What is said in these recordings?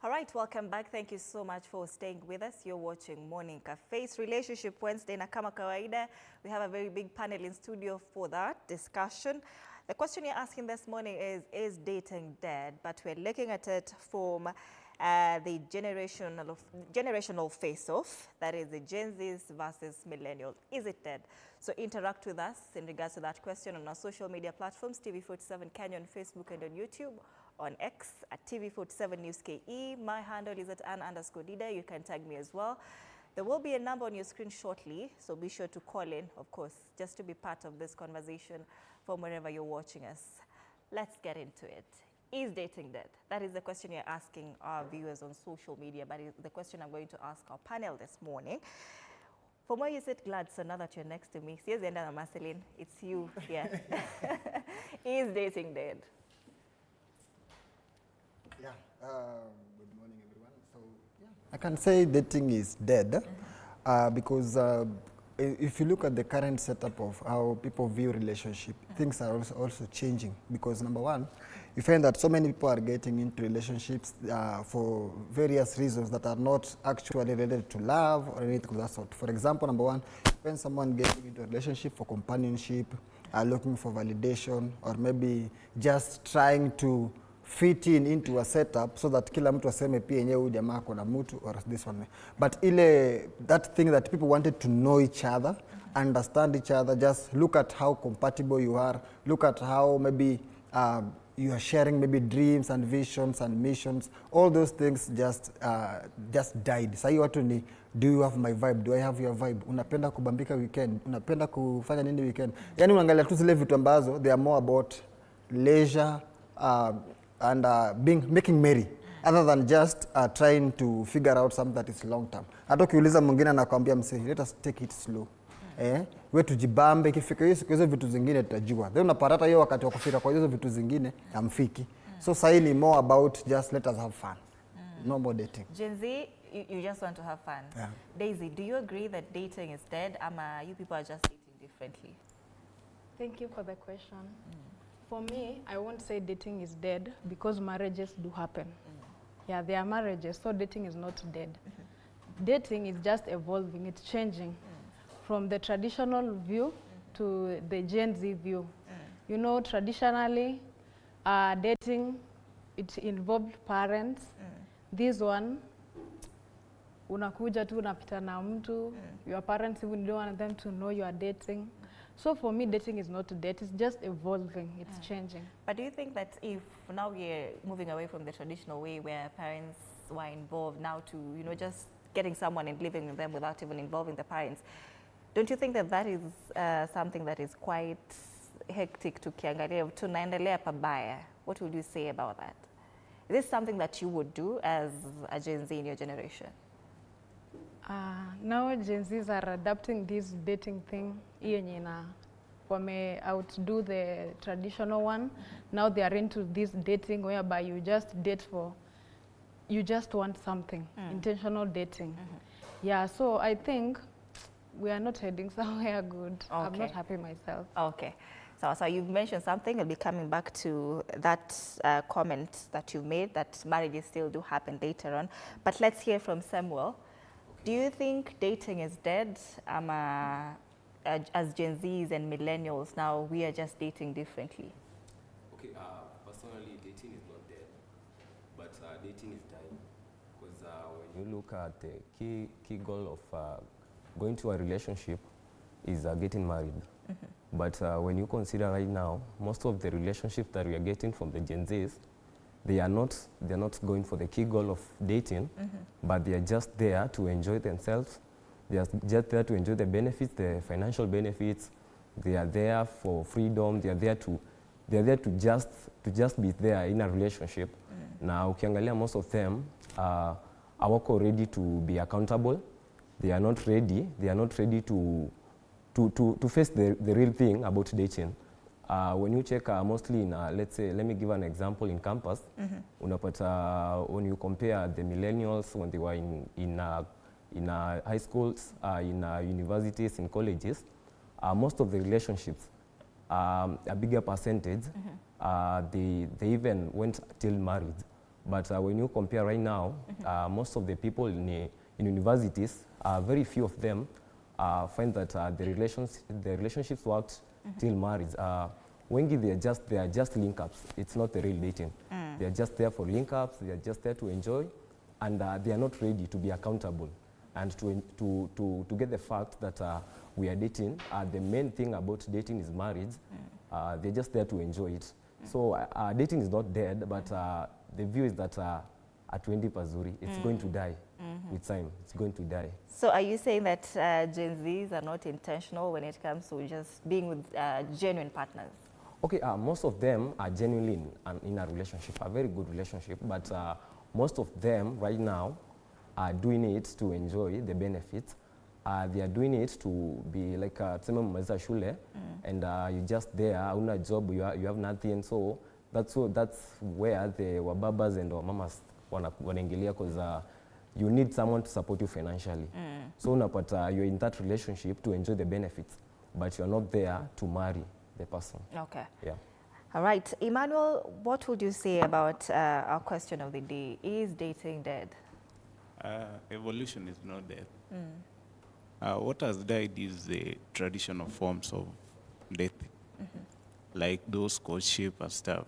All right, welcome back. Thank you so much for staying with us. You're watching Morning Cafe's Relationship Wednesday. Na kama kawaida, we have a very big panel in studio for that discussion. The question you're asking this morning is dating dead? But we're looking at it from the generational face-off, that is the Gen Zs versus Millennials. Is it dead? So interact with us in regards to that question on our social media platforms, TV47 Kenya on Facebook and on YouTube, on X at TV47 News KE. My handle is at @Ann_Dida. You can tag me as well. There will be a number on your screen shortly, so be sure to call in, of course, just to be part of this conversation from wherever you're watching us. Let's get into it. Is dating dead? That is the question you're asking our viewers on social media, but it's the question I'm going to ask our panel this morning. From where you sit, Gladson, now that you're next to me, here's Enda and Marceline, it's you here. Is dating dead? Yeah, good morning everyone. So yeah, I can say dating is dead because if you look at the current setup of how people view relationship, things are also changing, because number one, you find that so many people are getting into relationships for various reasons that are not actually related to love or anything of that sort. For example, number one, when someone getting into a relationship for companionship, looking for validation, or maybe just trying to fit into a setup so that kila mtu aseme pia yenyewe huyu jamaa kuna mtu or this one. But that thing that people wanted to know each other, understand each other, just look at how compatible you are, look at how maybe you are sharing maybe dreams and visions and missions. All those things just died. Sasa hiyo watu ni, do you have my vibe? Do I have your vibe? Unapenda kubambika weekend? Unapenda kufanya nini weekend? Yani unaangalia tu zile vitu ambazo they are more about leisure and making merry, other than just trying to figure out something that is long term. Hata ukiuliza mwingine anakuambia msee, let us take it slow. We tujibambe, ikifika hiyo siku hizo vitu zingine tutajua. Then unapata hiyo wakati wa kufika kwa hizo vitu zingine amfiki. So sasa ni more about just let us have fun. No more dating. Gen Z, you just want to have fun. Yeah. Daisy, do you agree that dating is dead, or you people are just dating differently? Thank you for the question. For me, I won't say dating is dead because marriages do happen. Yeah, there are marriages, so dating is not dead. Dating is just evolving, it's changing from the traditional view to the Gen Z view. You know, traditionally, dating, it involved parents. This one, unakuja tu unapita na mtu, your parents even don't want them to know you are dating. So for me, dating is not dead, it's just evolving, it's changing. But do you think that if now we're moving away from the traditional way where parents were involved now to, you know, just getting someone and living with them without even involving the parents, don't you think that that is something that is quite hectic to kiangalia, tunaendelea pabaya? What would you say about that? Is this something that you would do as a Gen Z in your generation? Now Gen Zs are adapting this dating thing. Wame outdo the traditional one. Now they are into this dating whereby you just date for, you just want something, intentional dating. Yeah, so I think we are not heading somewhere good. Okay. I'm not happy myself. Okay. So you've mentioned something. I'll be coming back to that comment that you made, that marriages still do happen later on. But let's hear from Samuel. Do you think dating is dead? As Gen Zs and Millennials now, we are just dating differently. Okay, personally, dating is not dead, but dating is dying. Because when you look at the key goal of going to a relationship is getting married. But when you consider right now, most of the relationships that we are getting from the Gen Zs, they're not going for the key goal of dating, but they are just there to enjoy themselves. They are just there to enjoy the benefits, the financial benefits. They are there for freedom. They are there to just be there in a relationship. Now, ukiangalia, most of them are ready to be accountable. They are not ready. They are not ready to face the real thing about dating. When you check mostly in, let's say, let me give an example in campus. Unapata, when you compare the millennials when they were in high schools, in universities, in colleges, most of the relationships, a bigger percentage, they even went till married. But when you compare right now, most of the people in universities, very few of them find that the relationships worked till marriage. Wengi, they are just link-ups. It's not the real dating. They are just there for link-ups. They are just there to enjoy, and they are not ready to be accountable and to get the fact that we are dating. The main thing about dating is marriage. They're just there to enjoy it. So dating is not dead, but the view is that at 20 pazuri, it's going to die with time. It's going to die. So are you saying that Gen Zs are not intentional when it comes to just being with genuine partners? Okay, most of them are genuinely in a relationship, a very good relationship, but most of them right now are doing it to enjoy the benefits. They are doing it to be like tuseme mmaliza shule and you're just there, una job, you have nothing. So that's where the wababas and wamamas wanaingilia, because you need someone to support you financially. So unapata you're in that relationship to enjoy the benefits, but you're not there to marry the person. Okay. Yeah. All right. Emmanuel, what would you say about our question of the day? Is dating dead? Evolution is not dead. What has died is the traditional forms of dating, like those courtship and stuff.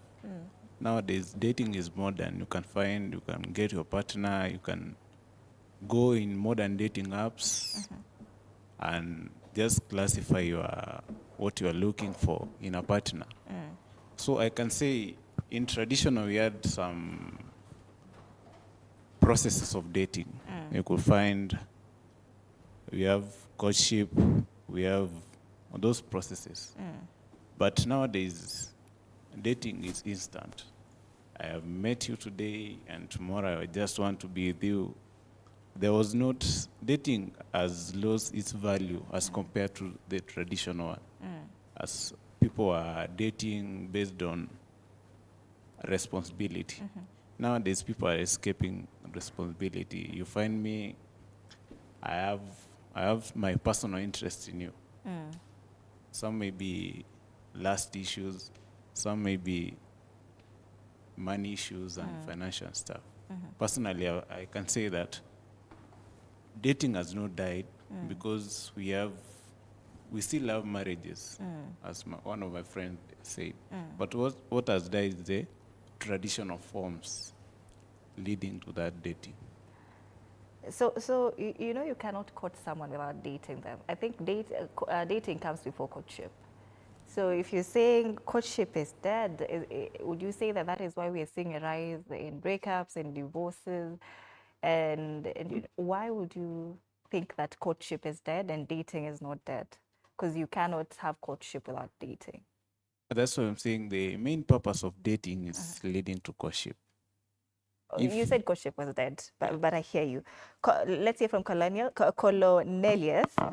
Nowadays, dating is modern. You can get your partner, you can go in modern dating apps and just classify what you are looking for in a partner. So I can say in traditional, we had some processes of dating. You could find, we have courtship, we have those processes. But nowadays, dating is instant. I have met you today and tomorrow I just want to be with you. There was not, dating has lost its value as compared to the traditional one. As people are dating based on responsibility. Nowadays, people are escaping responsibility. You find me, I have my personal interest in you. Some may be lust issues, some may be money issues and financial stuff. Personally, I can say that dating has not died because we still have marriages, as one of my friends said. But what has died is the traditional forms leading to that dating. So you know you cannot court someone without dating them. I think dating comes before courtship. So if you're saying courtship is dead, would you say that is why we are seeing a rise in breakups and divorces? And why would you think that courtship is dead and dating is not dead? Because you cannot have courtship without dating. That's what I'm saying. The main purpose of dating is leading to courtship. You said courtship was dead, but I hear you. Let's hear from Cornelius.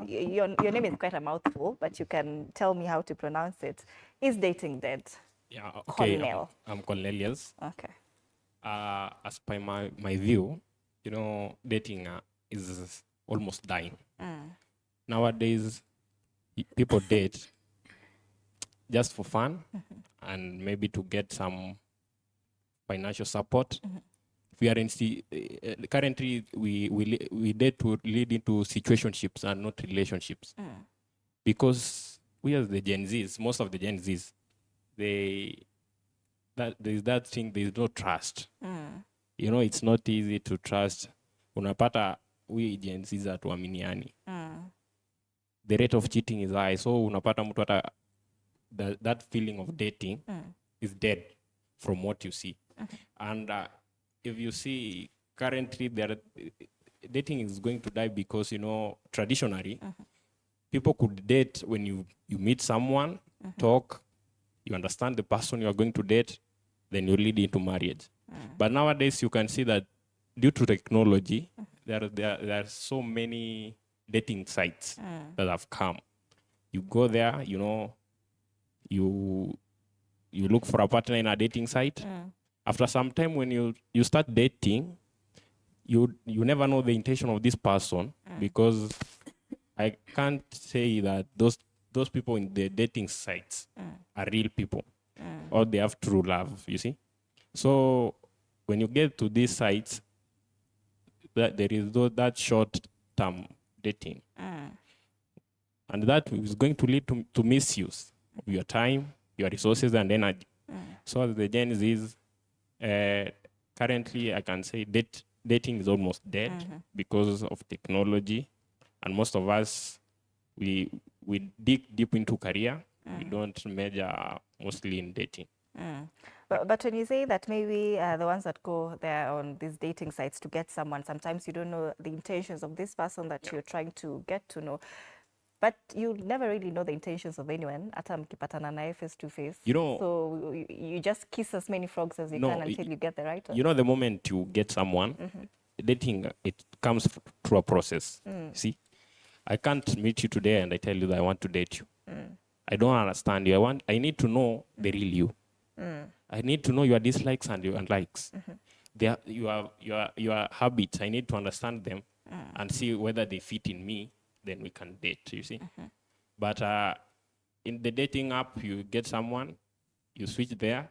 Your name is quite a mouthful, but you can tell me how to pronounce it. Is dating dead? Yeah, okay. Cornel. I'm Cornelius. Okay. As per my view, dating is almost dying. Nowadays, people date just for fun and maybe to get some financial support. We are in currently we date to lead into situationships and not relationships, because we as the Gen Zs, most of the Gen Zs, there's that thing, there's no trust. It's not easy to trust. Unapata we Gen Zs hatuaminiani. The rate of cheating is high, so unapata mtu hata that feeling of dating is dead from what you see. And if you see currently dating is going to die because traditionally people could date when you meet someone, talk, you understand the person you are going to date, then you lead into marriage. But nowadays you can see that due to technology, there are so many dating sites that have come. You go there, you look for a partner in a dating site. After some time, when you start dating, you never know the intention of this person, because I can't say that those people in the dating sites are real people or they have true love, you see. So when you get to these sites, there is that short-term dating. And that is going to lead to misuse of your time, your resources, and energy. So as the Gen Zs, currently I can say dating is almost dead because of technology. And most of us, we dig deep into career. We don't major mostly in dating. But when you say that maybe the ones that go there on these dating sites to get someone, sometimes you don't know the intentions of this person that you're trying to get to know. But you never really know the intentions of anyone, hata mkipatana naye face to face. You know, so you just kiss as many frogs as you can until you get the right one. You know, the moment you get someone, dating, it comes through a process. See, I can't meet you today and I tell you that I want to date you. I don't understand you. I need to know the real you. I need to know your dislikes and your likes. Your habits, I need to understand them and see whether they fit in me. Then we can date, you see. But in the dating app, you get someone, you switch there.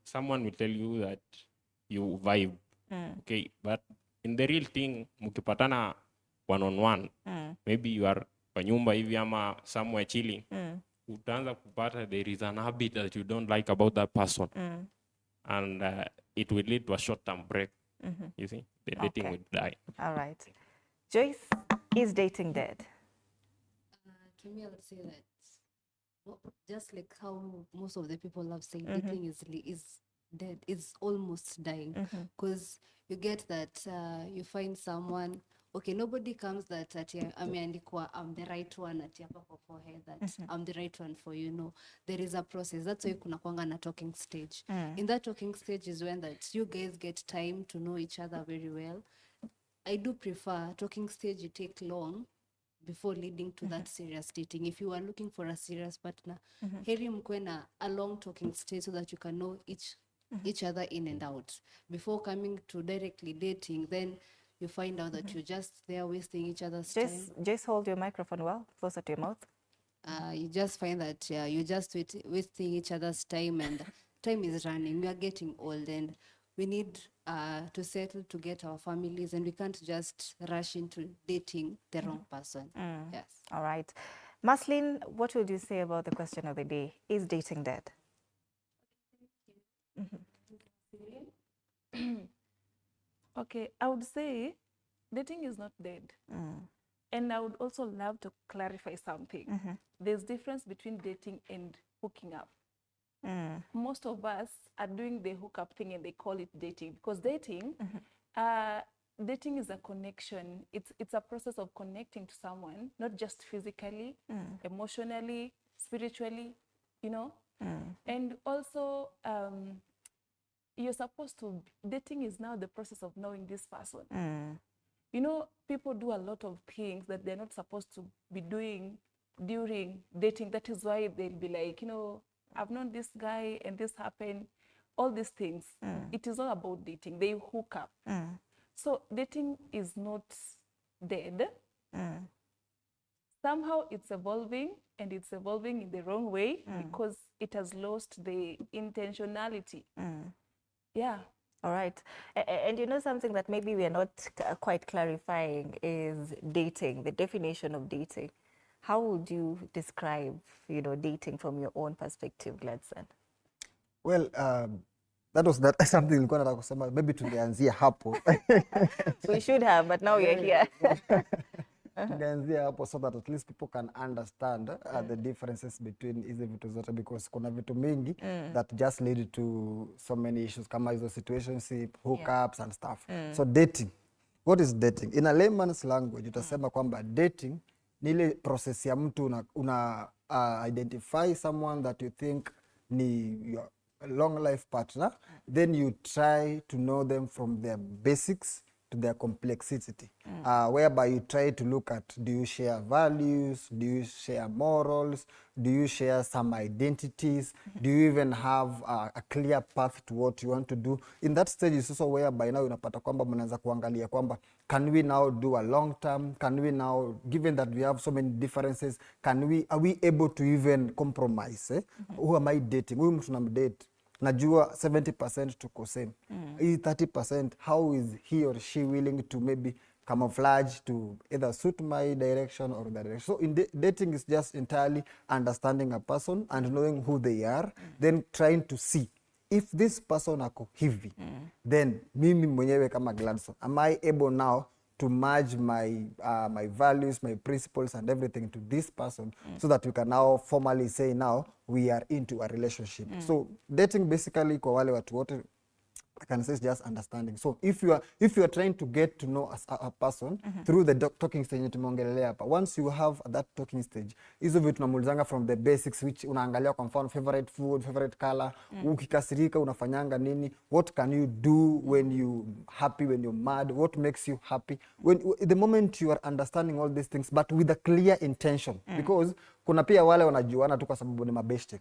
Someone will tell you that you vibe, okay? But in the real thing, mukipatana one-on-one, maybe you are kwa nyumba hivi ama somewhere chilling, utaanza kupata there is an habit that you don't like about that person. And it will lead to a short-term break, you see. The dating will die. All right. Joyce, is dating dead? To me, I would say that just like how most of the people have said, dating is dead. It's almost dying because you get that you find someone. Okay, nobody comes that I'm the right one at your forehead, that I'm the right one for you. No, there is a process. That's why kuna kwanga na talking stage. In that talking stage is when that you guys get time to know each other very well. I do prefer talking stage, you take long before leading to that serious dating. If you are looking for a serious partner, heri mkwe na a long talking stage so that you can know each other in and out. Before coming to directly dating, then you find out that you're just there wasting each other's time. Just hold your microphone well, closer to your mouth. You just find that you're just wasting each other's time, and time is running. We are getting old and we need to settle to get our families, and we can't just rush into dating the wrong person. Yes. All right. Maslin, what would you say about the question of the day? Is dating dead? Okay, I would say dating is not dead. And I would also love to clarify something. There's difference between dating and hooking up. Most of us are doing the hookup thing and they call it dating, because dating, dating is a connection. It's a process of connecting to someone, not just physically, emotionally, spiritually, you know. And also, you're supposed to, dating is now the process of knowing this person. You know, people do a lot of things that they're not supposed to be doing during dating. That is why they'll be like, you know, I've known this guy and this happened, all these things. It is all about dating. They hook up. So dating is not dead. Somehow it's evolving, and it's evolving in the wrong way because it has lost the intentionality. Yeah. All right. And you know, something that maybe we are not quite clarifying is dating, the definition of dating. How would you describe, you know, dating from your own perspective, Gladson? Well, that was something nilikuwa nataka kusema, maybe tungeanzia hapo. We should have, but now you're here. Tungeanzia hapo so that at least people can understand the differences between hizi vitu zote, because kuna vitu mingi that just lead to so many issues kama hizo situationship, hookups and stuff. So dating, what is dating? In a layman's language, utasema kwamba dating ni ile process ya mtu una identify someone that you think ni your long life partner, then you try to know them from their basics to their complexity, whereby you try to look at, do you share values, do you share morals, do you share some identities, do you even have a clear path to what you want to do. In that stage is also whereby now unapata kwamba mnaanza kuangalia kwamba, can we now do a long term, can we now, given that we have so many differences, are we able to even compromise? Who am I dating? Huyu mtu namdate najua 70% tuko same. Hii 30%, how is he or she willing to maybe camouflage to either suit my direction or the direction. So in dating is just entirely understanding a person and knowing who they are, then trying to see if this person ako hivi, then mimi mwenyewe kama Gladson, am I able now to merge my my values, my principles and everything to this person, so that we can now formally say now we are into a relationship. So dating basically kwa wale watu wote, I can say it's just understanding. So if you are trying to get to know a person through the talking stage tumeongelelea hapa, once you have that talking stage, hizo vitu tunamulizanga from the basics, which unaangalia kwa mfano favorite food, favorite color, ukikasirika unafanyanga nini, what can you do when you happy, when you're mad, what makes you happy, when the moment you are understanding all these things but with a clear intention, because kuna pia wale wanajuana tu kwa sababu ni mabeshte.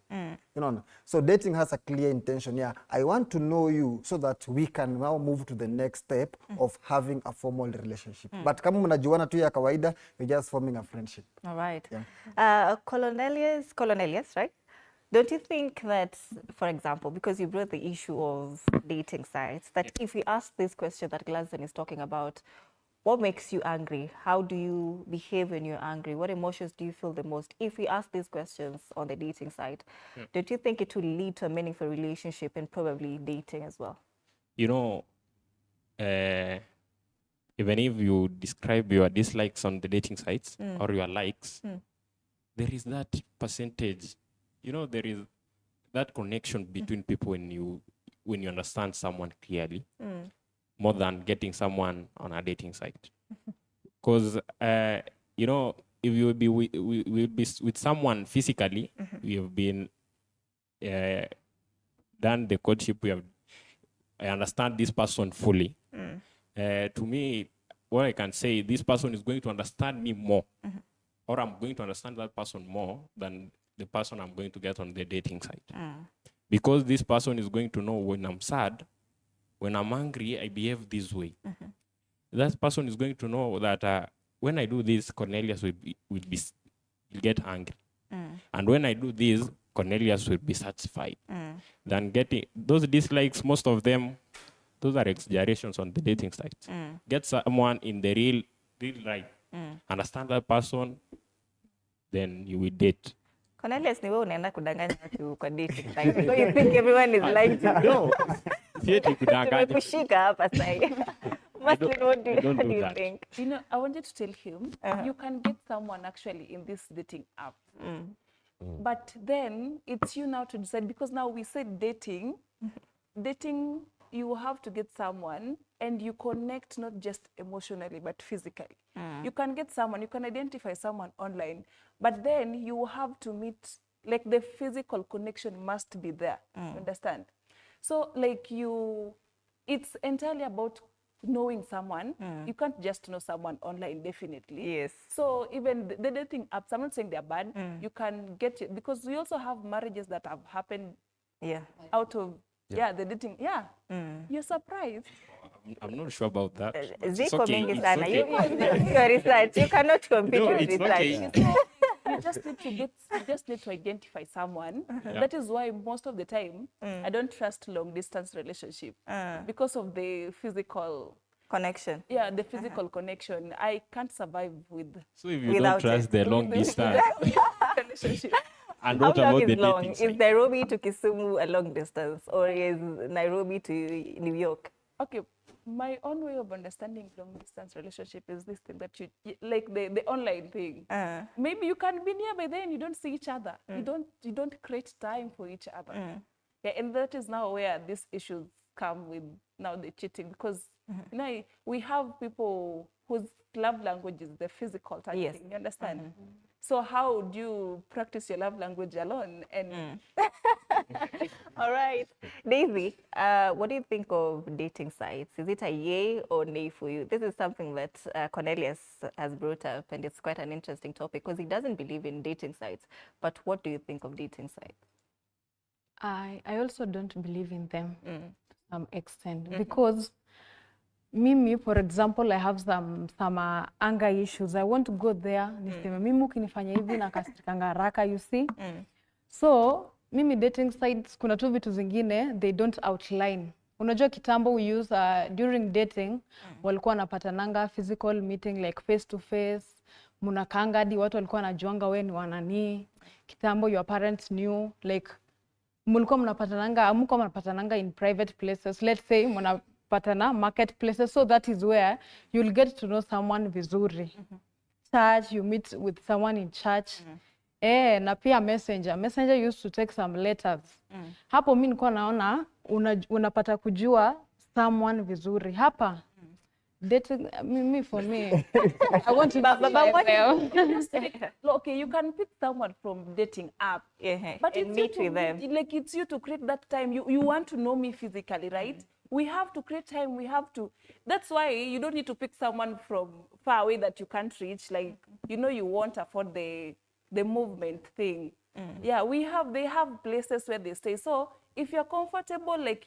You know, so dating has a clear intention. Yeah, I want to know you so that we can now move to the next step of having a formal relationship. But kama mnajuana tu ya kawaida, you're just forming a friendship. All right. Yeah. Cornelius, right? Don't you think that, for example, because you brought the issue of dating sites, that if we ask this question that Gladson is talking about, what makes you angry? How do you behave when you're angry? What emotions do you feel the most? If we ask these questions on the dating site, don't you think it will lead to a meaningful relationship and probably dating as well? You know, even if you describe your dislikes on the dating sites or your likes, there is that percentage, you know, there is that connection between people when you understand someone clearly, more than getting someone on a dating site. Because, you know, if you will be with someone physically, we have been done the courtship, I understand this person fully. To me, what I can say, this person is going to understand me more, or I'm going to understand that person more than the person I'm going to get on the dating site. Because this person is going to know when I'm sad, when I'm angry, I behave this way. That person is going to know that when I do this, Cornelius will get angry. And when I do this, Cornelius will be satisfied. Then getting those dislikes, most of them, those are exaggerations on the dating sites. Get someone in the real life. Understand that person, then you will date. Cornelius, ni wewe unaenda kudanganya watu kwa dating site. So you think everyone is lying to you? No. Tumekushika hapa sasa. Maslin, what do you think? You know, I wanted to tell him, you can get someone actually in this dating app. But then it's you now to decide, because now we said dating, you have to get someone and you connect not just emotionally, but physically. You can get someone, you can identify someone online, but then you have to meet, like the physical connection must be there, understand? So like it's entirely about knowing someone. You can't just know someone online, definitely. Yes. So even the dating apps, I'm not saying they're bad. You can get it, because we also have marriages that have happened out of the dating. You're surprised. I'm not sure about that. Ziko mingi sana. You your research. You cannot compete with research. Okay. You just need to identify someone. That is why most of the time I don't trust long distance relationship because of the physical connection. Yeah, the physical connection. I can't survive with. So if you don't trust the long distance relationship. And how what long about is the long? dating Is site? Nairobi to Kisumu a long distance, or is Nairobi to New York? Okay, my own way of understanding long distance relationship is this thing that you like the online thing. Maybe you can be nearby, then you don't see each other. You don't create time for each other. Yeah, and that is now where these issues come with now the cheating, because you know, we have people whose love language is the physical touch thing. You understand? So how do you practice your love language alone? And all right, Daisy, what do you think of dating sites? Is it a yay or nay for you? This is something that Cornelius has brought up, and it's quite an interesting topic because he doesn't believe in dating sites. But what do you think of dating sites? I also don't believe in them to some extent, because mimi, for example, I have some anger issues. I want to go there. Niseme mimi ukinifanya hivi nakasirikanga haraka, you see. So mimi dating sites kuna tu vitu zingine they don't outline. Unajua kitambo we use during dating walikuwa wanapatananga physical meeting like face to face. Mnakaanga hadi watu walikuwa wanajuanga wewe ni wanani. Kitambo your parents knew like mlikuwa mnapatananga in private places. Let's say mnapatana marketplaces, so that is where you'll get to know someone vizuri. Church, you meet with someone in church. Na pia messenger used to take some letters. Hapo mimi nilikuwa naona unapata kujua someone vizuri. Hapa dating me for me I want to Okay, you can pick someone from dating app, but and it's meet you with them. Like it's you to create that time. You want to know me physically, right? We have to create time. We have to. That's why you don't need to pick someone from far away that you can't reach. Like you won't afford the movement thing. Yeah, they have places where they stay. So if you're comfortable, like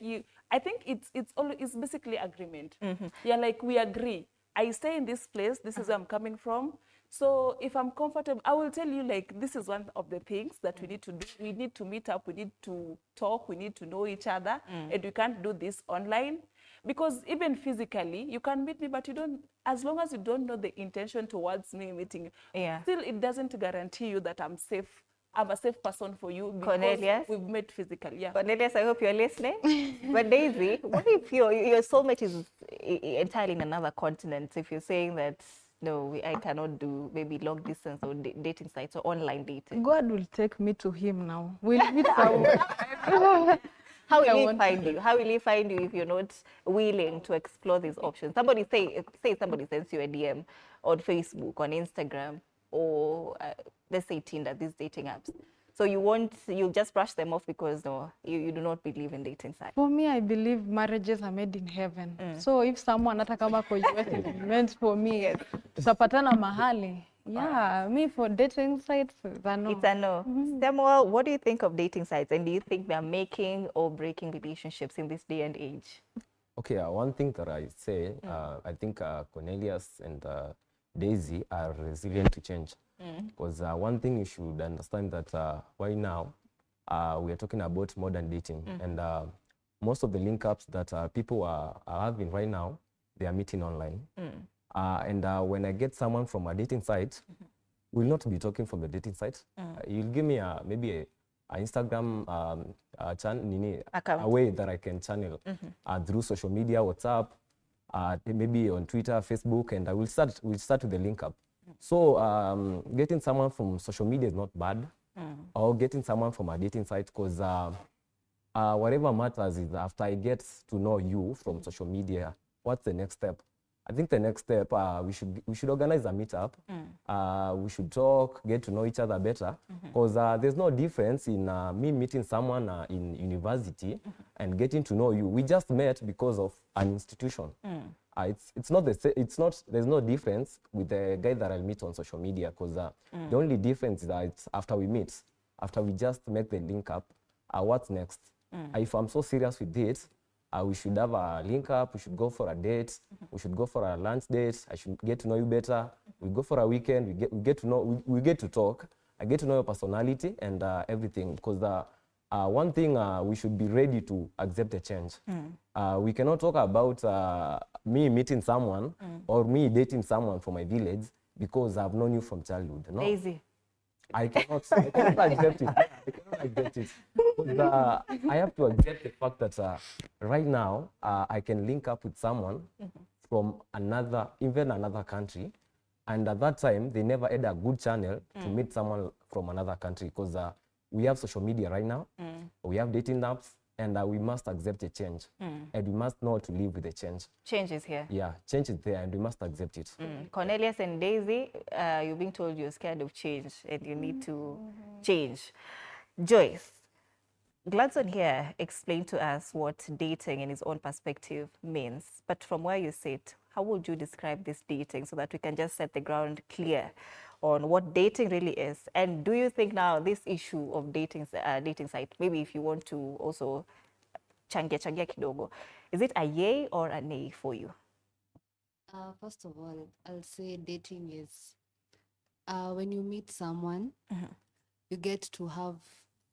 I think it's basically agreement. Yeah, like we agree. I stay in this place. This is where I'm coming from. So if I'm comfortable, I will tell you like this is one of the things that we need to do. We need to meet up. We need to talk. We need to know each other, and we can't do this online. Because even physically, you can meet me, but you don't, as long as you don't know the intention towards me meeting, still it doesn't guarantee you that I'm safe. I'm a safe person for you because Cornelius? we've met physically. Yeah. Cornelius, I hope you're listening. But Daisy, what if your soulmate is entirely in another continent? If you're saying that, no, I cannot do maybe long distance or dating sites or online dating. God will take me to him now. We'll meet somewhere. How will he find you? How will he find you if you're not willing to explore these options? Somebody say somebody sends you a DM on Facebook, on Instagram, or let's say Tinder, these dating apps. So you'll just brush them off because no, you do not believe in dating sites. For me, I believe marriages are made in heaven. So if someone hata kama kwa US is meant for me, tutapatana mahali. Yeah, me for dating sites, it's a no. It's a no. Samuel, what do you think of dating sites, and do you think they're making or breaking relationships in this day and age? Okay, one thing that I say, I think Cornelius and Daisy are resilient to change. Because one thing you should understand that right now, we are talking about modern dating. And most of the link ups that people are having right now, they are meeting online. And when I get someone from a dating site, we'll not be talking from the dating site. You'll give me maybe a Instagram a way that I can channel through social media, WhatsApp, maybe on Twitter, Facebook, and we'll start with the link up. So getting someone from social media is not bad, or getting someone from a dating site, because whatever matters is after I get to know you from social media, what's the next step? I think the next step, we should organize a meetup. We should talk, get to know each other better, because there's no difference in me meeting someone in university and getting to know you. We just met because of an institution. It's not there's no difference with the guy that I'll meet on social media, because the only difference is that it's after we meet, after we just make the link up, what's next? If I'm so serious with it, we should have a link up, we should go for a date, we should go for a lunch date, I should get to know you better, we go for a weekend, we get to talk, I get to know your personality and everything, because one thing, we should be ready to accept the change. We cannot talk about me meeting someone or me dating someone from my village because I've known you from childhood. No. Easy. I cannot accept it. I cannot accept it. I have to accept the fact that right now I can link up with someone from even another country, and at that time they never had a good channel to meet someone from another country, because we have social media right now, we have dating apps, and we must accept a change, and we must know to live with the change. Change is here. Yeah, change is there, and we must accept it. Cornelius and Daisy, you're being told you're scared of change and you need to change. Joyce, Gladson here explained to us what dating in his own perspective means. But from where you sit, how would you describe this dating so that we can just set the ground clear on what dating really is? And do you think now this issue of dating site, maybe if you want to also changia kidogo, is it a yay or a nay for you? First of all, I'll say dating is when you meet someone, you get to have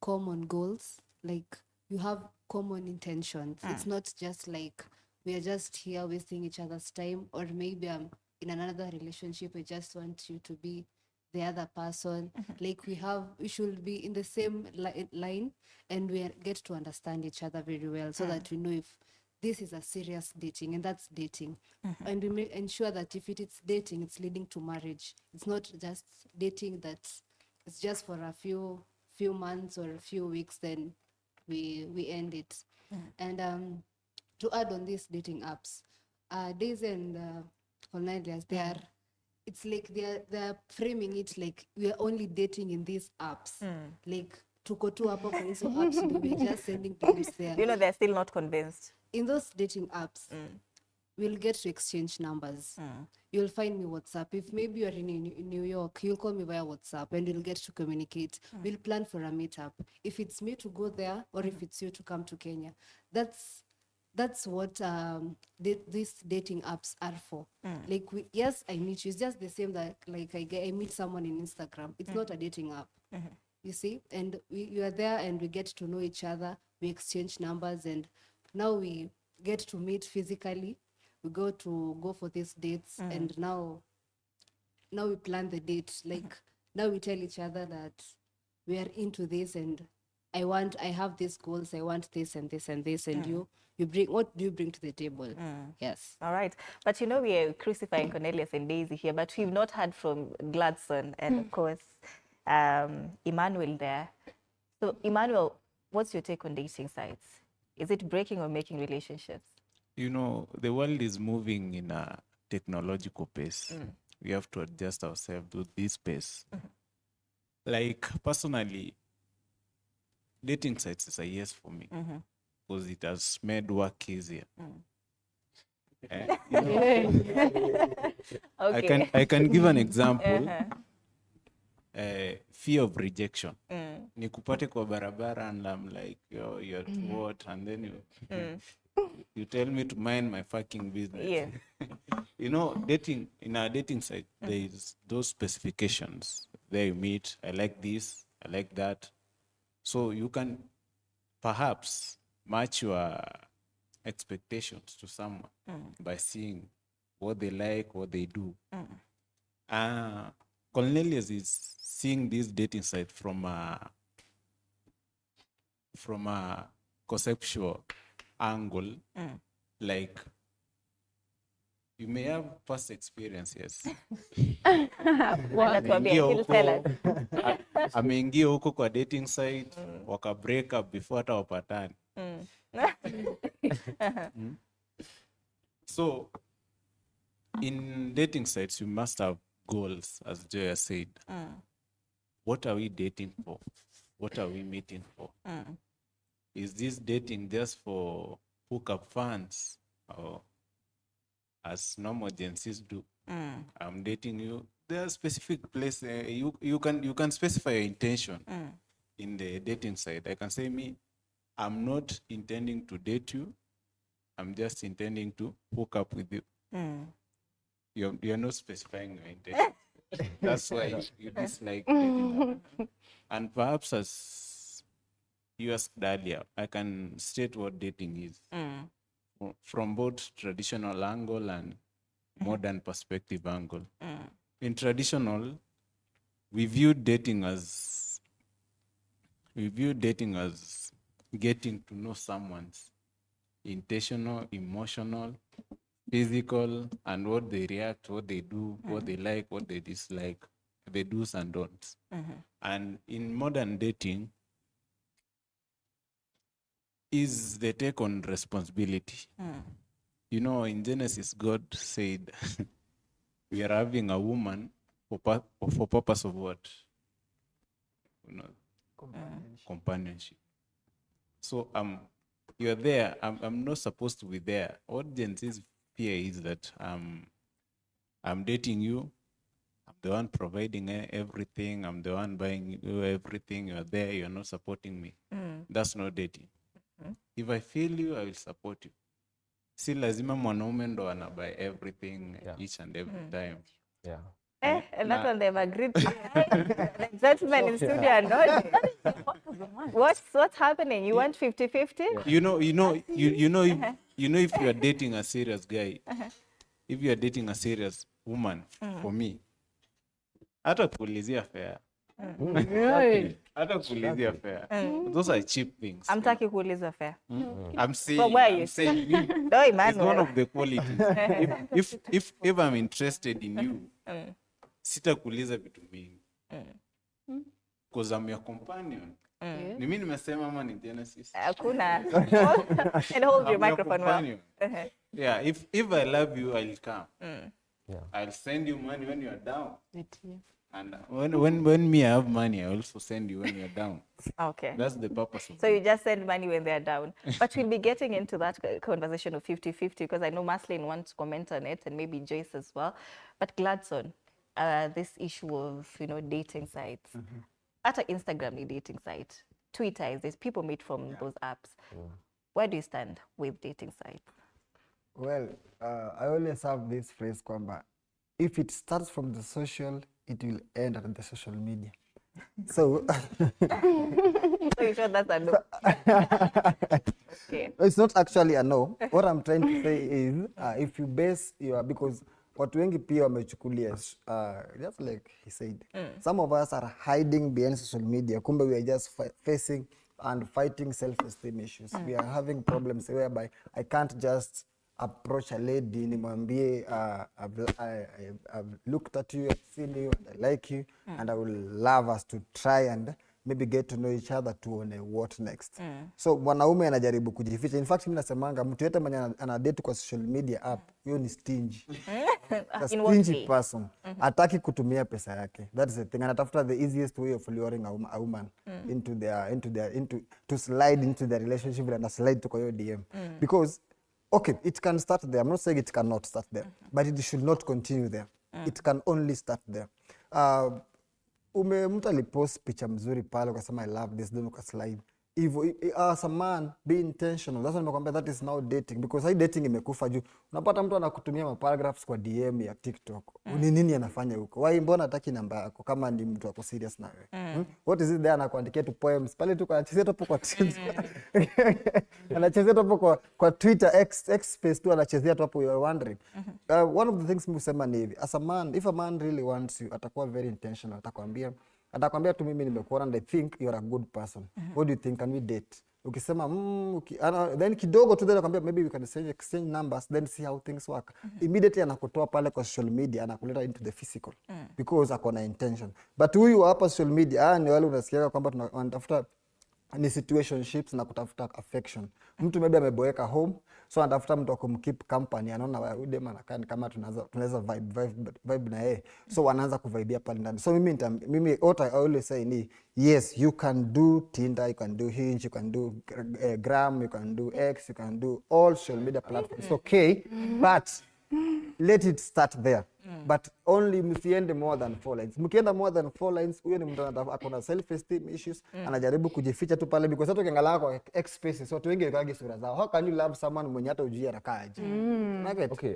common goals, like you have common intentions. It's not just like we are just here wasting each other's time, or maybe I'm in another relationship, I just want you to be the other person. Like we should be in the same line, and get to understand each other very well, so that we know if this is a serious dating, and that's dating. And we make ensure that if it's dating, it's leading to marriage. It's not just dating that it's just for a few months or a few weeks, then we end it. And to add on these dating apps, Daisy and Cornelius, it's like they're framing it like we are only dating in these apps. Like tuko tu hapo kwa hizo apps, we're just sending DMs there. You know, they're still not convinced. In those dating apps, we'll get to exchange numbers. You'll find me WhatsApp. If maybe you're in New York, you'll call me via WhatsApp, and we'll get to communicate. We'll plan for a meetup. If it's me to go there, or if it's you to come to Kenya, that's what these dating apps are for. Like yes, I meet you. It's just the same that like I meet someone in Instagram. It's not a dating app. You see, and you are there, and we get to know each other. We exchange numbers, and now we get to meet physically. We go for these dates, and now we plan the date. Like now we tell each other that we are into this, and I have these goals. I want this and this and this, and you bring, what do you bring to the table? Yes. All right. But you know, we are crucifying Cornelius and Daisy here, but we've not heard from Gladson and of course Emmanuel there. So Emmanuel, what's your take on dating sites? Is it breaking or making relationships? You know, the world is moving in a technological pace. We have to adjust ourselves to this pace. Like, personally, dating sites is a yes for me, because it has made work easier. You know, Okay. I can give an example. Fear of rejection. Nikupate kwa barabara, and I'm like, yo, you're what? And then you tell me to mind my fucking business. Yeah. You know, dating, in a dating site, there is those specifications. There you meet, I like this, I like that. So you can perhaps match your expectations to someone by seeing what they like, what they do. Cornelius is seeing this dating site from a conceptual angle. Like, you may have past experiences. Anatuambia, he'll tell us. Ameingia huko kwa dating site, waka break up before hata wapatani. So, in dating sites, you must have goals, as Joya said. What are we dating for? What are we meeting for? Is this dating just for hookup fans, or as normal agencies do? I'm dating you. There are specific places. You can specify your intention in the dating site. I can say, I'm not intending to date you. I'm just intending to hook up with you. You're not specifying your intention. That's why you dislike dating. And perhaps, as you asked earlier, I can state what dating is from both traditional angle and modern perspective angle. In traditional, we view dating as getting to know someone's intentional, emotional, physical, and what they react, what they do, what they like, what they dislike, the do's and don'ts. And in modern dating is the take on responsibility. You know, in Genesis, God said, we are having a woman for purpose of what? You know, companionship. So you're there. I'm not supposed to be there. What Genesis fear is that I'm dating you. I'm the one providing everything. I'm the one buying you everything. You're there. You're not supporting me. That's not dating. If I feel you, I will support you. Si lazima mwanaume ndo anabuy everything each and every time. Yeah. And that one they've agreed to. The gentlemen in studio are nodding. What's happening? You want 50-50? You know, if you are dating a serious guy, if you are dating a serious woman, for me, hata kuulizia fare. Hata kuulizia fare. Those are cheap things. Hamtaki kuuliza fare. I'm saying, From where you it's one Emmanuel. of the qualities. if I'm interested in you, sitakuuliza vitu mingi. Because I'm your companion. Ni mimi nimesema ama ni Genesis? Hakuna. And hold your I'm microphone well. companion. Yeah, if I love you, I'll come. Yeah. I'll send you money when you're down. It, yeah. And when me I have money, I also send you when you're down. Okay. That's the purpose of So you just send money when they're down. But we'll be getting into that conversation of 50-50 because I know Maslin wants to comment on it and maybe Joyce as well. But Gladson, this issue of, dating sites. At Instagram, the dating site. Twitter is this. People meet from those apps. Where do you stand with dating sites? Well, I always have this phrase kwamba if it starts from the social, it will end at the social media. So, So you sure that's a no? Okay. it's not actually a no. What I'm trying to say is, if you base your, because watu wengi pia wamechukulia, just like he said, some of us are hiding behind social media. Kumbe we are just facing and fighting self-esteem issues. We are having problems whereby I can't just approach a lady nimwambie I've looked at you, I've seen you, and I like you, and I will love us to try and maybe get to know each other tuone what next. So mwanaume anajaribu kujificha. In fact, mimi nasemanga mtu yote mwenye anadate kwa social media app, huyo ni stingy. A stingy person. Hataki kutumia pesa yake. That is the thing. Anatafuta the easiest way of luring a woman to slide into their relationship and slide to your DM. Because okay, it can start there. I'm not saying it cannot start there, but it should not continue there. It can only start there. Mtu alipost picha mzuri pale ukasema I love this, then ukaslide. As a man, be intentional. That's why nimekwambia that is now dating, because hii dating imekufa juu. Unapata mtu anakutumia maparagraphs kwa DM ya TikTok. Ni nini anafanya huko? Why mbona hataki namba yako kama ni mtu ako serious na wewe? What is it there anakuandikia tu poems? Pale tu anachezea tu kwa Twitter. Anachezea tu kwa Twitter X space tu anachezea tu hapo, you are wondering. One of the things msema ni hivi. As a man, if a man really wants you, atakuwa very intentional. Atakwambia tu mimi nimekuona and I think you are a good person. What do you think, can we date? Ukisema then kidogo tu anakuambia maybe we can exchange numbers, then see how things work. Immediately anakutoa pale kwa social media, anakuleta into the physical because akona intention. But huyu hapa social media ni wale unasikia kwamba tunatafuta ni situationships na kutafuta affection. Mtu maybe ameboeka home, so anatafuta mtu akumkeep company, anaona huyu dem anakaa kama tunaweza vibe na yeye, so wanaanza kuvibia pale ndani. So mimi what I always say ni yes, you can do Tinder, you can do Hinge, you can do Gram, you can do X, you can do all social media platforms. It's okay, but let it start there. But only msiende more than 4 lines. Mkienda more than 4 lines, huyo ni mtu akona self esteem issues, anajaribu kujificha tu pale because hata ukiangalia kwa X spaces watu wengi wekagi sura zao. How can you love someone mwenye hata ujui anakaaje? Okay,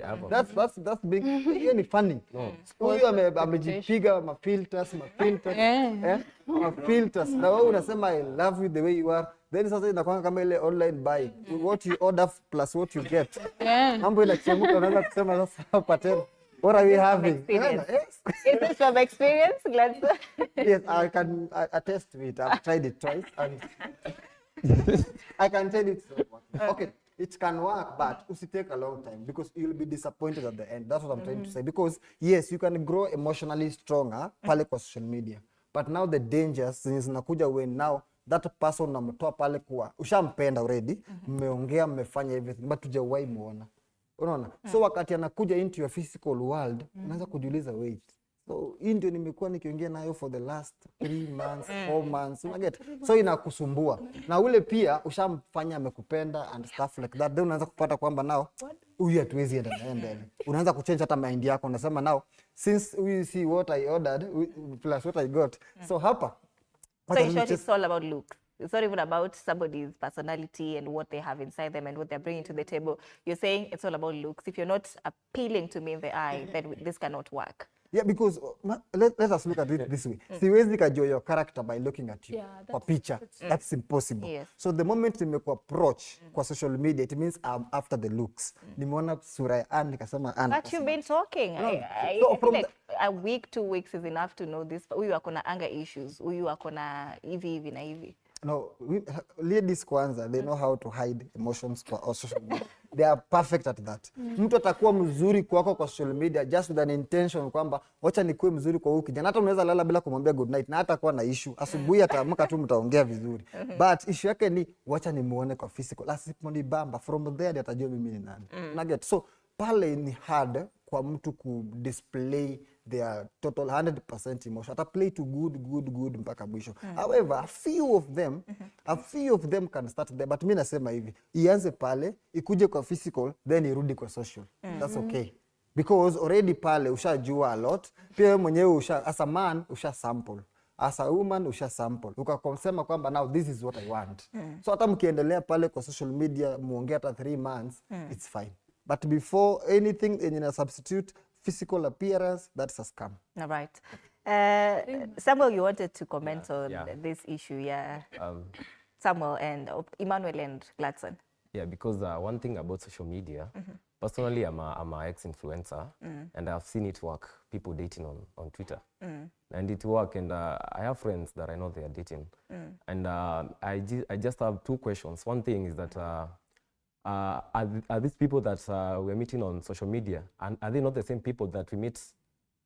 that's big. Hiyo ni funny. Huyo amejipiga mafilters. Mafilters. Na wewe unasema I love you the way you are. Then sasa inakuwa kama ile online buying. What you order plus what you get. Mambo inachemuka, unaanza kusema sasa hapa tena. What are we having? Is this from experience, Gladson? Yes, I can attest to it. I've tried it twice. And I can tell you it's okay. It can work, but it will take a long time because you'll be disappointed at the end. That's what I'm trying to say. Because yes, you can grow emotionally stronger pale kwa social media. But now the dangers zinakuja when now that person unamtoa pale kwa ushampenda already, mmeongea, mmefanya everything, but hujawahi muona. Unaona? So wakati anakuja into your physical world, unaanza kujiuliza wait. So hii ndio nimekuwa nikiongea nayo for the last 3 months, 4 months. Unaget? So inakusumbua. Na ule pia ushamfanya amekupenda and stuff like that. Then unaanza kupata kwamba now huyu hatuwezi enda mbele. Unaanza kuchange hata mind yako, unasema now since we see what I ordered plus what I got. So hapa so in short, it's all about looks. It's not even about somebody's personality and what they have inside them and what they're bringing to the table. You're saying it's all about looks. If you're not appealing to me in the eye, then this cannot work. Yeah, because let us look at it this way. Siwezi nikajua your character by looking at you. Yeah, Kwa that's- picha. That's impossible. Yes. So the moment nimeku-approach kwa social media, it means I'm after the looks. Nimeona sura ya Ann, nikasema Ann. But you've been talking. No, I so feel from like a week, 2 weeks is enough to know this. Huyu ako na anger issues. Huyu ako na hivi na hivi. No, ladies kwanza, they know how to hide emotions kwa social media. They are perfect at that. Mtu atakuwa mzuri kwako kwa social media just with an intention kwamba wacha nikuwe mzuri kwa huyu kijana. Hata unaweza lala bila kumwambia good night na hata kuwa na issue. Asubuhi ataamka tu mtaongea vizuri. But issue yake ni wacha nimuone kwa physical. Bamba from there atajua mimi ni nani. Nugget. So pale ni hard kwa mtu ku display their total 100% emotion. Ata play to good mpaka mwisho. However, a few of them can start there. But mimi nasema hivi, ianze pale, ikuje kwa physical, then irudi kwa social. That's okay. Because already pale ushajua a lot. Pia wewe mwenyewe as a man usha sample. As a woman usha sample. Ukakonsema kwamba now this is what I want. So hata mkiendelea pale kwa social media muongea hata 3 months, it's fine. But before anything in a substitute physical appearance, that's a scam. All right. Samuel, you wanted to comment on this issue, Samuel and Emmanuel and Gladson. Yeah, because one thing about social media, personally, I'm a ex-influencer, and I've seen it work. People dating on Twitter, and it work. And I have friends that I know they are dating, and I just have 2 questions. One thing is that are these people that we're meeting on social media, and are they not the same people that we meet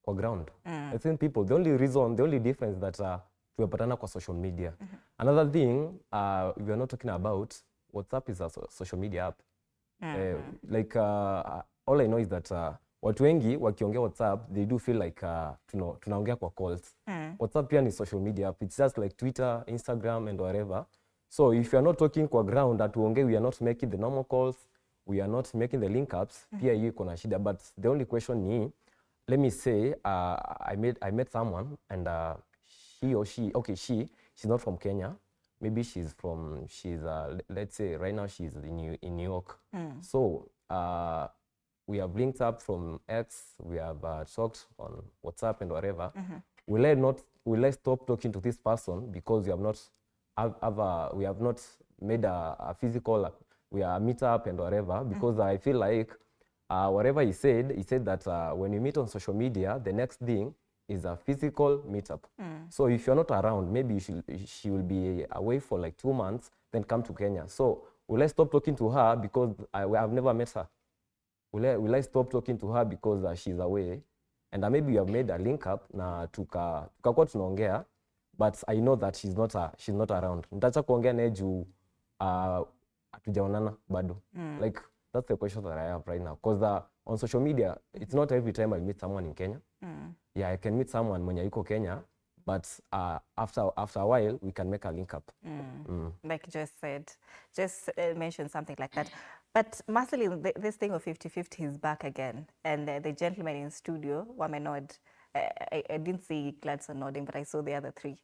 on ground? The same people. The only difference that tumepatana kwa social media. Another thing we are not talking about, WhatsApp is a social media app. All I know is that watu wengi wakiongea WhatsApp, they do feel like tunaongea kwa calls. WhatsApp pia ni social media app. It's just like Twitter, Instagram and whatever. So if you are not talking kwa ground at uongee, we are not making the normal calls, we are not making the link ups, pia hiyo iko na shida. But the only question ni, let me say I met someone and she's not from Kenya. Maybe she's let's say right now she's in New York. So we have linked up from X, we have talked on WhatsApp and whatever. Will I stop talking to this person because we have not made a physical meet up and whatever, because I feel like whatever he said that when you meet on social media, the next thing is a physical meetup. So if you're not around, maybe she will be away for like 2 months, then come to Kenya. So will I stop talking to her because I've never met her? Will I stop talking to her because she's away? And maybe you have made a link up na tukakuwa tunaongea, but I know that she's not around. Nitaacha kuongea naye juu hatujaonana bado. Like that's the question that I have right now, because on social media it's not every time I meet someone in Kenya. Yeah, I can meet someone mwenye yuko Kenya, but after a while we can make a link up. Like just mentioned something like that. But Marceline, this thing of 50-50 is back again, and the gentleman in studio, Wamenod, I didn't see Gladson nodding, but I saw the other 3.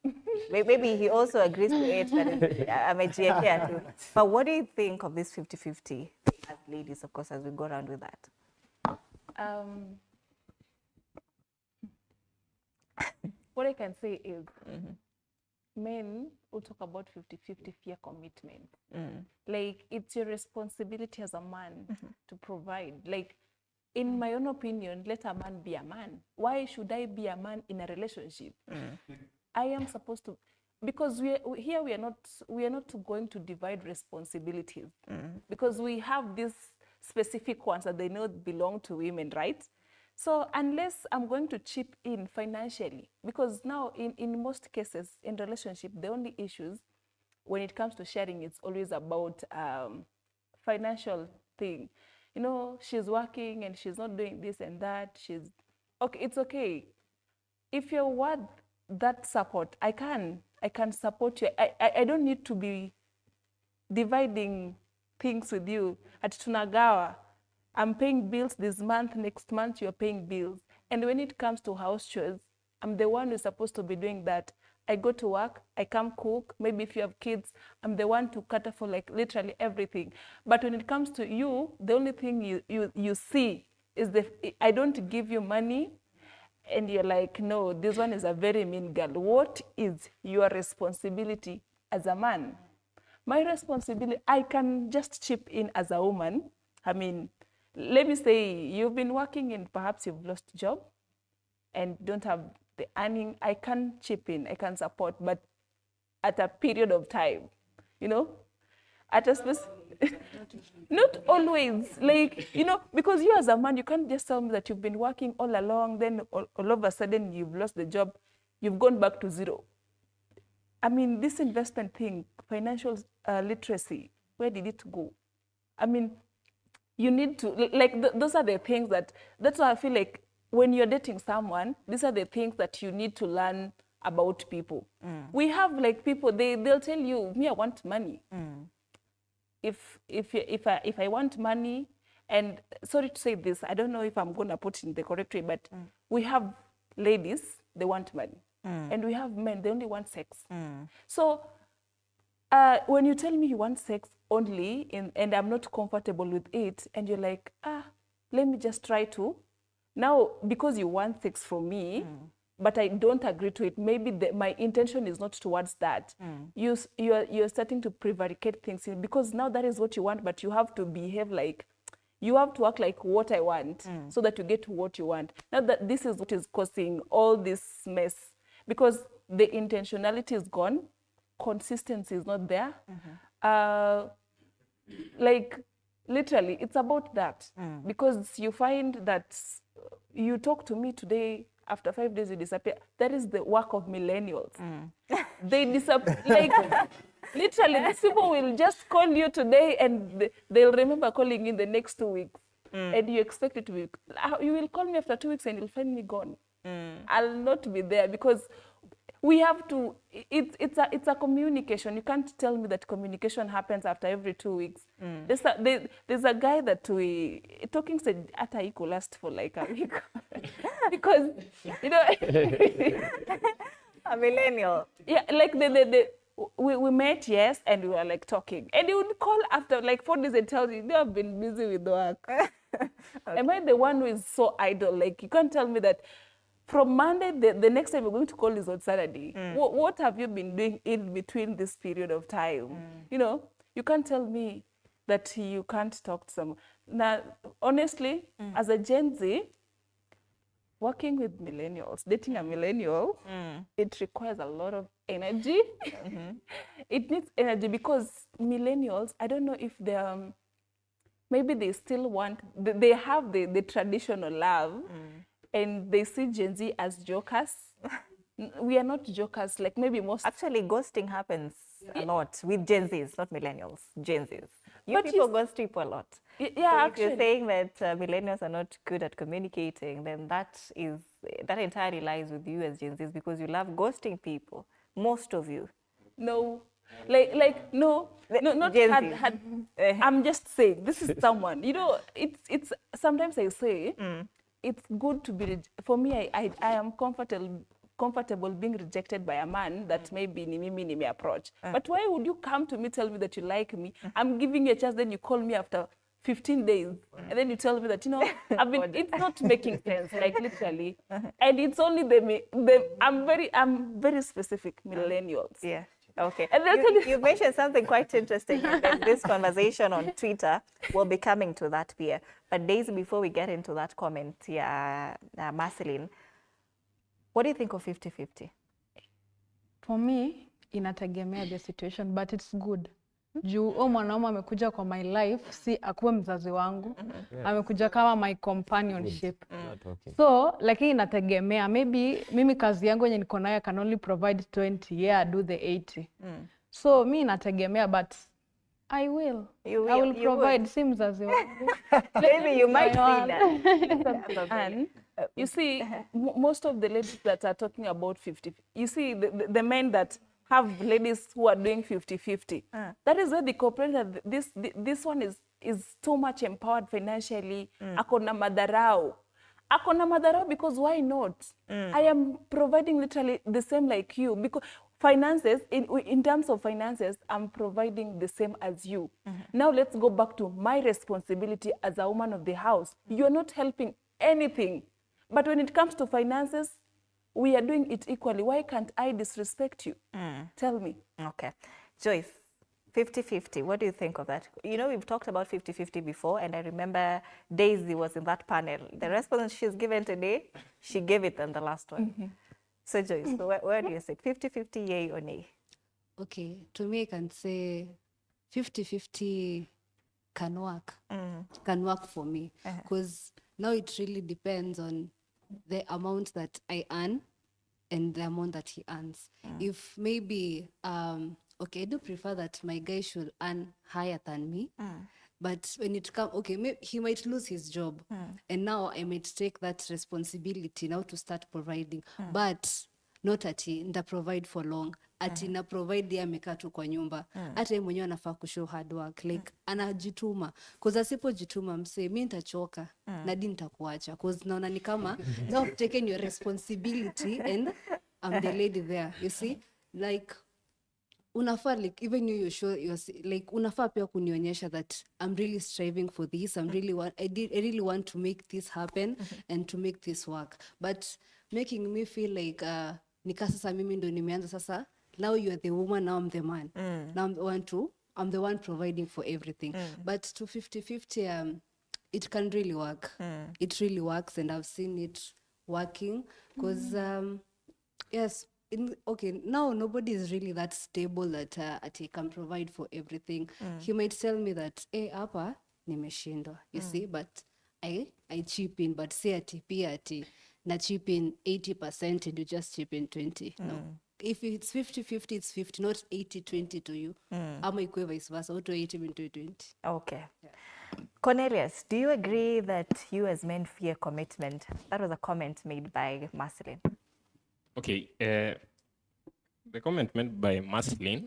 Maybe he also agrees to it, but I'm a GK too. But what do you think of this 50-50 as ladies, of course, as we go around with that? What I can say is men who talk about 50-50 fear commitment. Like, it's your responsibility as a man to provide. Like, in my own opinion, let a man be a man. Why should I be a man in a relationship? I am supposed to, because we are not going to divide responsibilities, because we have these specific ones that they know belong to women, right? So unless I'm going to chip in financially, because now in most cases in relationship, the only issues when it comes to sharing, it's always about financial thing. You know, she's working and she's not doing this and that. Okay, it's okay. If you're worth that support, I can support you. I don't need to be dividing things with you. At Tunagawa, I'm paying bills this month, next month you're paying bills. And when it comes to house chores, I'm the one who's supposed to be doing that. I go to work, I come cook, maybe if you have kids, I'm the one to cater for like literally everything. But when it comes to you, the only thing you see is I don't give you money, and you're like, no, this one is a very mean girl. What is your responsibility as a man? My responsibility, I can just chip in as a woman. I mean, let me say you've been working and perhaps you've lost job and don't have the earning. I can chip in, I can support, but at a period of time, you know, at a specific, not always, like, you know, because you as a man, you can't just tell me that you've been working all along, then all of a sudden you've lost the job, you've gone back to zero. I mean, this investment thing, financial literacy, where did it go? I mean, you need to, like, those are the things that's why I feel like when you're dating someone, these are the things that you need to learn about people. We have like people, they'll tell you, me, I want money. If I want money, and sorry to say this, I don't know if I'm going to put it in the correct way, but we have ladies, they want money. And we have men, they only want sex. So when you tell me you want sex only, and I'm not comfortable with it, and you're like, let me just try to. Now, because you want sex from me, but I don't agree to it, maybe my intention is not towards that. You're starting to prevaricate things, because now that is what you want, but you have to behave like, you have to act like what I want, so that you get what you want. Now that this is what is causing all this mess, because the intentionality is gone, consistency is not there. Like, literally, it's about that. Because you find that you talk to me today, after 5 days you disappear. That is the work of millennials. They disappear, like, literally, these people will just call you today and they'll remember calling in the next 2 weeks. And you expect it to be, you will call me after 2 weeks and you'll find me gone. I'll not be there, because we have to, it's a communication. You can't tell me that communication happens after every 2 weeks. There's a guy that talking said, ata iko last for like a week. Because, you know, a millennial. Yeah, like we met, yes, and we were like talking. And he would call after like 4 days and tell you, no, I've been busy with work. Am I the one who is so idle? Like, you can't tell me that from Monday, the next time we're going to call is on Saturday. What have you been doing in between this period of time? You know, you can't tell me that you can't talk to someone. Now, honestly, as a Gen Z, working with millennials, dating a millennial, it requires a lot of energy. It needs energy, because millennials, I don't know if they're, maybe they still want, they have the traditional love, and they see Gen Z as jokers. We are not jokers, like maybe most. Actually, ghosting happens a lot with Gen Zs, not millennials, Gen Zs. People ghost people a lot. Yeah, so actually. If you're saying that millennials are not good at communicating, then that entirely lies with you as Gen Zs, because you love ghosting people, most of you. No, no, not had. I'm just saying, this is someone, you know, it's sometimes I say, it's good to be, for me, I am comfortable being rejected by a man that maybe ni mimi nime approach. But why would you come to me, tell me that you like me? I'm giving you a chance, then you call me after 15 days, and then you tell me that, you know, it's not making sense, like literally. And it's only I'm very specific, millennials. Yeah. Okay. And you mentioned something quite interesting in this conversation on Twitter. We'll be coming to that here. But days before we get into that comment, Marceline, what do you think of 50-50? For me, inategemea the situation, but it's good. Juu mwanaume amekuja kwa my life, si akuwe mzazi wangu. Amekuja kama my companionship. So, lakini inategemea. Maybe mimi kazi yangu yenye niko nayo can only provide 20, yeah, I do the 80. So, mi inategemea, but I will. I will provide, si mzazi wangu. Maybe you might see that. And you see, most of the ladies that are talking about 50, you see, the men that have ladies who are doing 50-50. That is where they complain that this one is too much empowered financially. Akona madarao. Akona madarao, because why not? I am providing literally the same like you, because finances, in terms of finances, I'm providing the same as you. Now let's go back to my responsibility as a woman of the house. You're not helping anything. But when it comes to finances, we are doing it equally. Why can't I disrespect you? Tell me. Okay. Joyce, 50-50, what do you think of that? You know, we've talked about 50-50 before, and I remember Daisy was in that panel. The response she's given today, she gave it on the last one. So Joyce, so where do you sit? 50-50, yay or nay? Okay, to me, I can say 50-50 can work. Can work for me. Because now it really depends on the amount that I earn and the amount that he earns. If maybe, okay, I do prefer that my guy should earn higher than me. But when it comes, okay, he might lose his job. And now I might take that responsibility now to start providing. But not ati nda provide for long. Ati na provide ya amekaa tu kwa nyumba. Hata yeye mwenyewe anafaa kushow hard work. Like, anajituma. Because asipojituma msee, mi nitachoka. Nadi nitakuacha. Because naona ni kama, now I've taken your responsibility and I'm the lady there. You see? Like, unafaa, like, even you show, like, unafaa pia kunionyesha that I'm really striving for this. I really want to make this happen and to make this work. But making me feel like, nika sasa mimi ndo nimeanza sasa, now you are the woman, now I'm the man. Now I'm the one providing for everything. But to 50-50, it can really work. It really works, and I've seen it working. Because, yes, okay, now nobody is really that stable that he can provide for everything. He might tell me that, hey, hapa nimeshindwa, you see, but I chip in, but say ati pia ati na chip in 80% and you just chip in 20. No. If it's 50-50, it's 50, not 80-20 to you. Ama ikuwe vice versa, auto 80 into 20. Okay. Yeah. Cornelius, do you agree that you as men fear commitment? That was a comment made by Marceline. Okay, the comment made by Marceline,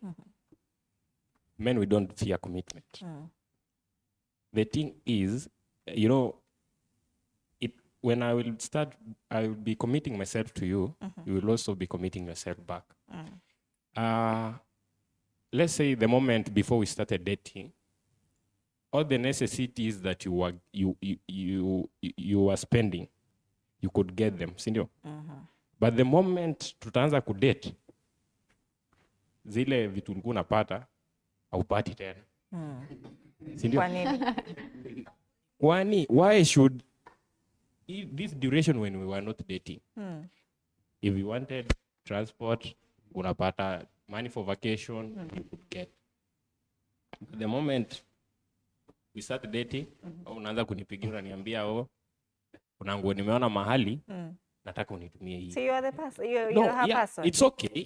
men, we don't fear commitment. The thing is, you know, when I will be committing myself to you, you will also be committing yourself back. Let's say the moment before we started dating, all the necessities that you were spending, you could get them, sindio? But the moment tutaanza kudate, zile vitu ulikuwa unapata, haupati tena. Sindio? Kwa nini? Kwani, why should this duration when we were not dating? If you wanted transport, unapata money for vacation, you could get. The moment we started dating, unaanza kunipigia unaniambia kuna nguo nimeona mahali, nataka unitumie hii. So you are the person, you're her person. It's okay.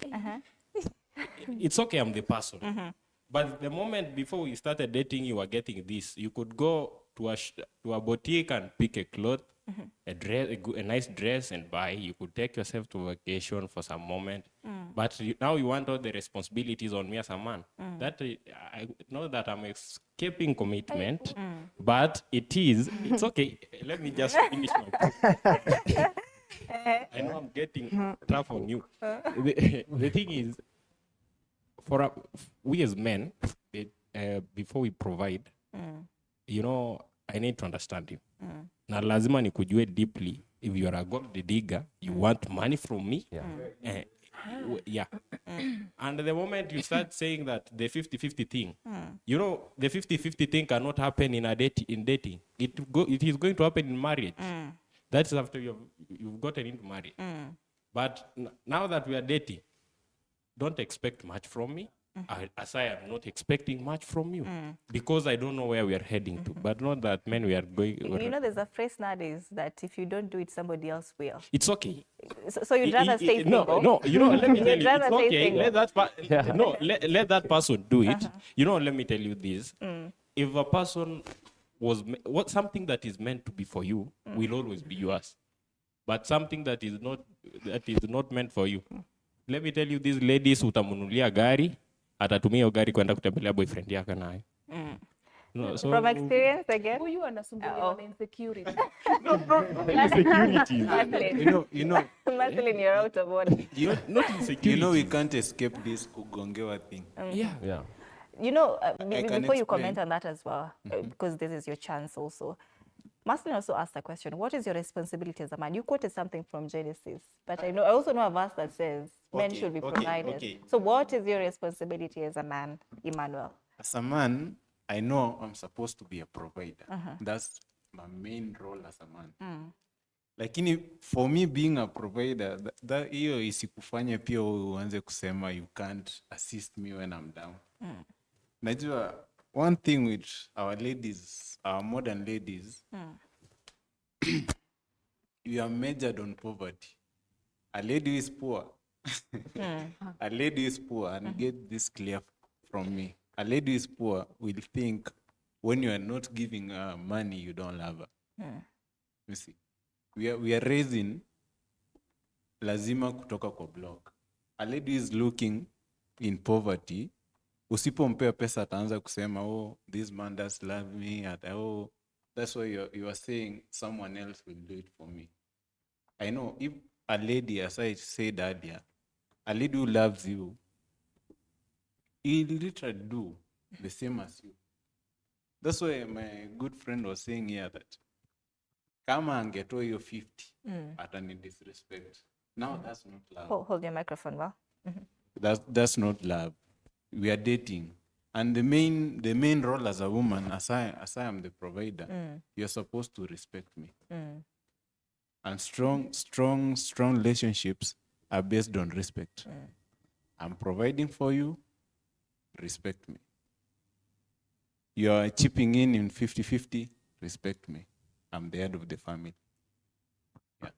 It's okay, I'm the person. But the moment before we started dating, you were getting this. You could go to a boutique and pick a cloth, a nice dress and buy. You could take yourself to vacation for some moment. But now you want all the responsibilities on me as a man. That I know that I'm escaping commitment, but it's okay. Let me just finish my point. I know I'm getting tough on you. The thing is, we as men, before we provide, you know, I need to understand you. Na lazima nikujue deeply. If you are a gold digger, you want money from me. Yeah. And the moment you start saying that the 50-50 thing, you know, the 50-50 thing cannot happen in dating. It is going to happen in marriage. That's after you've gotten into marriage. But now that we are dating, don't expect much from me. As I am not expecting much from you, because I don't know where we are heading to. But not that men we are going. You know, there's a phrase nowadays that if you don't do it, somebody else will. It's okay. So you'd rather stay single? No. You know, let me tell you, it's okay. Let that person do it. You know, let me tell you this: if a person was something that is meant to be for you, will always be yours. But something that is not meant for you. Let me tell you, these ladies utamunulia gari, atatumia gari kwenda kutembelea boyfriend yake naye. No, so from experience again. Who you anasumbuliwa na insecurity? No, insecurity. You know. Marceline, you're out of order. Not insecurity. You know, we can't escape this kugongewa thing. Yeah. You know, before you explain. comment on that as well, because this is your chance also. Marcelin also asked a question. What is your responsibility as a man? You quoted something from Genesis, but I also know a verse that says men should be providers. Okay. So what is your responsibility as a man, Emmanuel? As a man, I know I'm supposed to be a provider. That's my main role as a man. Lakini for me being a provider, hiyo isikufanye pia uanze kusema you can't assist me when I'm down. Najua one thing with our ladies, our modern ladies, you are measured on poverty. A lady is poor. A lady is poor, and get this clear from me. A lady is poor will think when you are not giving her money, you don't love her. You see, we are raising lazima kutoka kwa block. A lady is looking in poverty. Usipompea pesa ataanza kusema, oh, this man does love me. Oh, that's why you are saying someone else will do it for me. I know if a lady, as I said earlier, a lady who loves you, he'll literally do the same as you. That's why my good friend was saying here that kama angetoa hiyo 50, atani disrespect. Now that's not love. Hold your microphone, well. That's not love. We are dating. And the main role as a woman, as I am the provider, you're supposed to respect me. And strong relationships are based on respect. I'm providing for you, respect me. You are chipping in 50-50, respect me. I'm the head of the family. Yeah.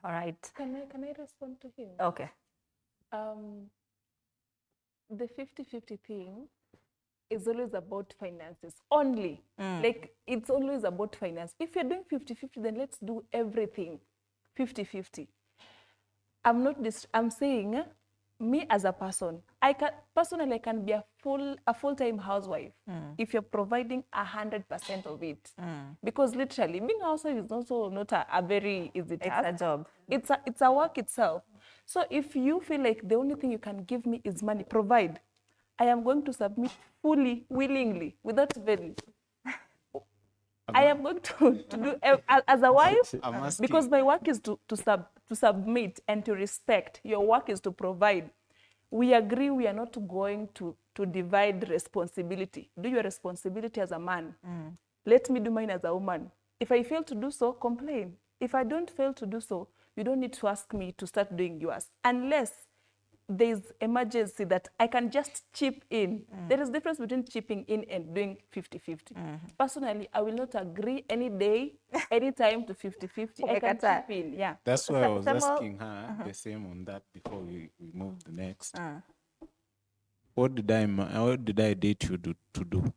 All right. Can I respond to him? Okay. The 50-50 thing is always about finances only. Like, it's always about finance. If you're doing 50-50, then let's do everything 50-50. I'm saying, me as a person, I can be a full-time housewife if you're providing 100% of it. Because literally, being a housewife is also not a very easy task. It's a job. It's a work itself. So if you feel like the only thing you can give me is money, provide. I am going to submit fully, willingly, without very. I am going to do as a wife, because my work is to submit and to respect. Your work is to provide. We agree we are not going to divide responsibility. Do your responsibility as a man. Let me do mine as a woman. If I fail to do so, complain. If I don't fail to do so, you don't need to ask me to start doing yours. Unless there's emergency that I can just chip in. There is a difference between chipping in and doing 50-50. Personally, I will not agree any day, any time to 50-50. I can chip in, yeah. That's why I was asking her the same on that before we move the next. What did I date you to do?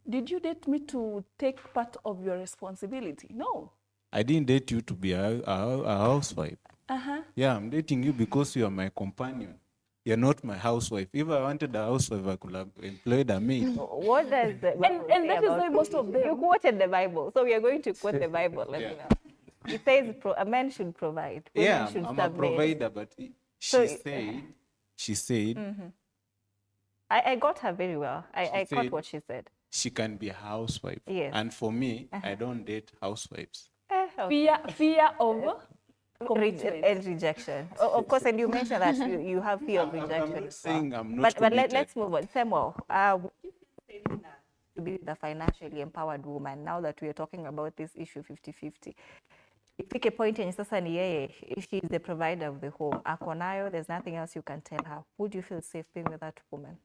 Did you date me to take part of your responsibility? No. I didn't date you to be a housewife. Yeah, I'm dating you because you are my companion. You're not my housewife. If I wanted a housewife, I could have employed a maid. What does the Bible And say that is about why most of them. You quoted the Bible, so we are going to quote the Bible. Let me know. It says a man should provide. Yeah, should I'm a provider, but she said. I got her very well. I caught said what she said. She can be a housewife. Yes. And for me, I don't date housewives. Fear of commitment. And rejection. Of course, and you mentioned that you have fear of rejection. I'm not saying I'm not But let's move on. Samuel, to be the financially empowered woman, now that we are talking about this issue 50-50, ifike point yenye sasa ni yeye, she is the provider of the home. Ako nayo, there's nothing else you can tell her. Would you feel safe being with that woman?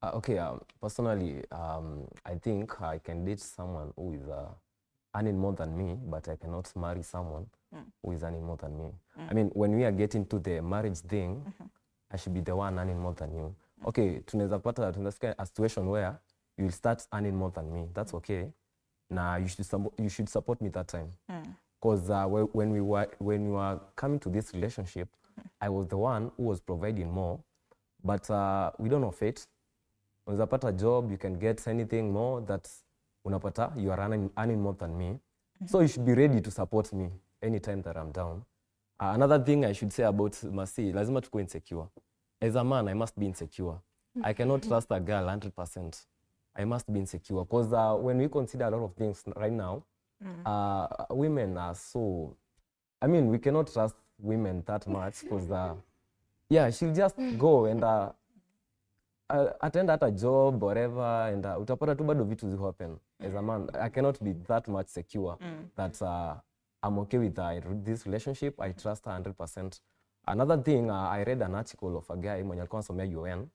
Okay, personally, I think I can date someone who is earning more than me, but I cannot marry someone who is earning more than me. I mean, when we are getting to the marriage thing, I should be the one earning more than you. Okay, tunaweza a situation where you will start earning more than me. That's okay. Now you should support me that time. Because when we were coming to this relationship, I was the one who was providing more, but we don't know fate. Unaweza pata job, you can get anything more that unapata, you are earning more than me. So you should be ready to support me anytime that I'm down. Another thing I should say about Masi, lazima tuko insecure. As a man, I must be insecure. I cannot trust a girl 100%. I must be insecure. Because when we consider a lot of things right now, women are so, I mean, we cannot trust women that much because, yeah, she'll just go and attend at a job, whatever, and utapata tu bado vitu zi happen. As a man, I cannot be that much secure that I'm okay with this relationship. I trust her 100%. Another thing, I read an article of a guy mwenye alikuwa anasomea UN.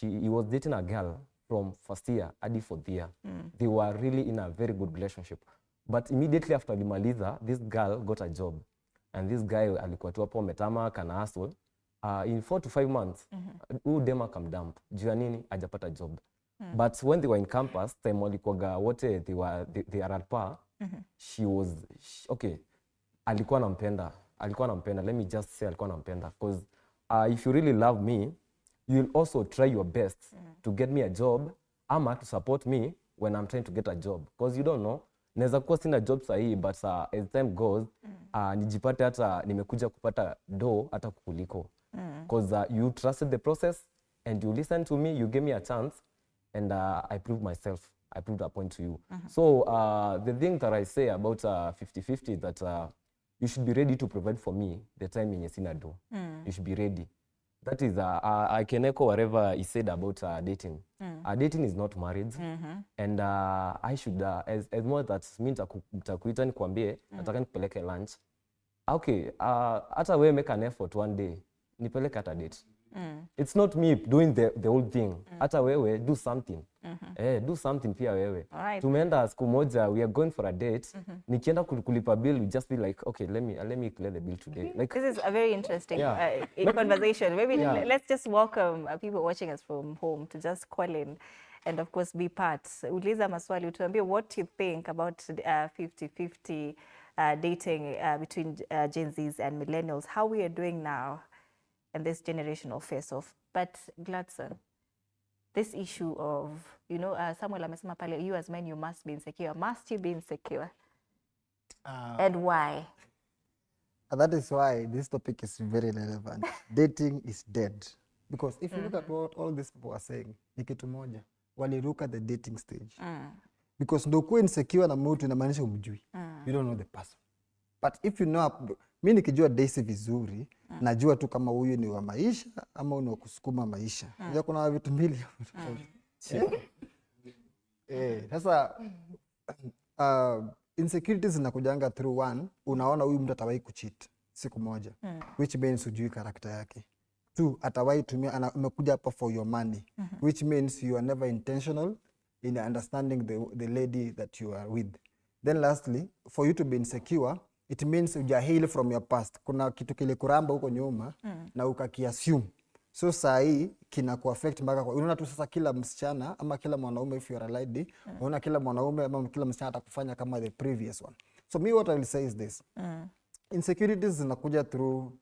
He was dating a girl from first year hadi fourth year. They were really in a very good relationship. But immediately after alimaliza, this girl got a job. And this guy alikuwa tu hapo metama kana hustle. In 4 to 5 months, huyu dema kamdump. Juu ya nini? Hajapata job. But when they were in campus, time walikuwaga wote they are at par. Okay, alikuwa anampenda. Let me just say alikuwa anampenda. Because if you really love me, you'll also try your best to get me a job ama to support me when I'm trying to get a job. Because you don't know, naweza kuwa sina job sahihi, but as time goes, nijipate hata nimekuja kupata do hata kukuliko. Because you trusted the process and you listened to me, you gave me a chance, and I proved myself. I proved a point to you. So the thing that I say about 50-50 that you should be ready to provide for me the time yenye sina do. You should be ready. That is, I can echo whatever he said about dating. Dating is not marriage. And I should, as more that mi nitakuita nikwambie, nataka nikupeleke lunch. Okay, hata wewe make an effort one day, nipeleke hata date. It's not me doing the whole thing. Hata wewe, do something. Do something pia wewe. Tumeenda siku moja, we are going for a date. Nikienda kulipa bill, we just be like, okay, let me clear the bill today. Like, this is a very interesting conversation. Maybe let's just welcome people watching us from home to just call in and of course be part. Uliza maswali, utuambie what you think about 50-50 dating between Gen Zs and millennials, how we are doing now and this generational face-off. But Gladson, this issue of, you know, Samuel amesema pale, you as men, you must be insecure. Must you be insecure? And why? That is why this topic is very relevant. Dating is dead. Because if you look at what all these people are saying, ni kitu moja, waliruka the dating stage. Because ndo kuwa insecure na mtu inamaanisha umjui. You don't know the person. But if you know, mi nikijua Daisy vizuri, najua tu kama huyu ni wa maisha ama ni wa kusukuma maisha. Unajua kuna vitu mbili. Sasa insecurities zinakujanga through one, unaona huyu mtu atawahi kucheat siku moja, which means hujui karakta yake. Two, atawahi tumia, amekuja hapa for your money, which means you are never intentional in understanding the lady that you are with. Then lastly, for you to be insecure, it means uja heal from your past. Kuna kitu kile kuramba huko nyuma na ukakiassume. So saa hii kina kuaffect mpaka kwa unaona tu sasa kila msichana ama kila mwanaume, if you are a lady, unaona kila mwanaume ama kila msichana atakufanya kama the previous one. So me what I will say is this. Insecurities zinakuja through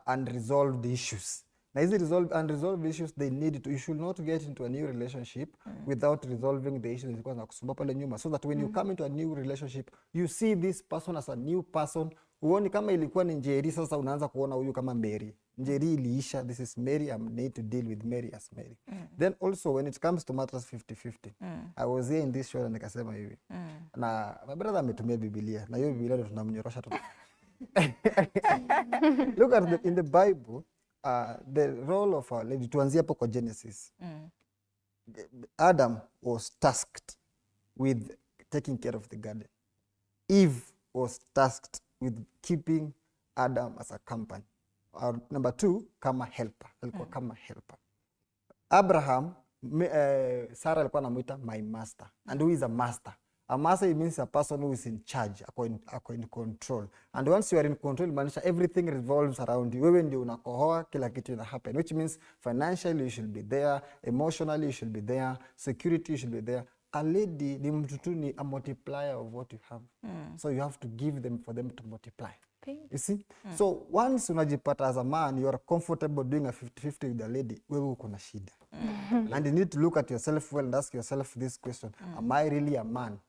unresolved issues. Na hizi unresolved issues, they need to, you should not get into a new relationship without resolving the issues zilikuwa zinakusumbua pale nyuma, so that when you come into a new relationship, you see this person as a new person. Uoni kama ilikuwa ni Njeri, sasa unaanza kuona huyu kama Mary. Njeri iliisha, this is Mary, I need to deal with Mary as Mary. Then also when it comes to matters 50-50, I was here in this show na nikasema hivi. Na my brother ametumia Biblia, na hiyo Biblia ndio tunamnyorosha tu. Look at in the Bible, the role of our lady, tuanzie hapo kwa Genesis. Adam was tasked with taking care of the garden. Eve was tasked with keeping Adam as a company. Number 2, kama helper. Alikuwa kama helper. Abraham, Sarah alikuwa anamuita my master. And who is a master? A master, it means a person who is in charge, ako in control. And once you are in control, manisha everything revolves around you. Wewe ndio unakohoa, kila kitu ina happen. Which means financially you should be there, emotionally you should be there, security you should be there. A lady ni mtu tu ni a multiplier of what you have. So you have to give them for them to multiply. You see? So once unajipata as a man, you are comfortable doing a 50-50 with a lady, wewe uko na shida. And you need to look at yourself well and ask yourself this question. Am I really a man?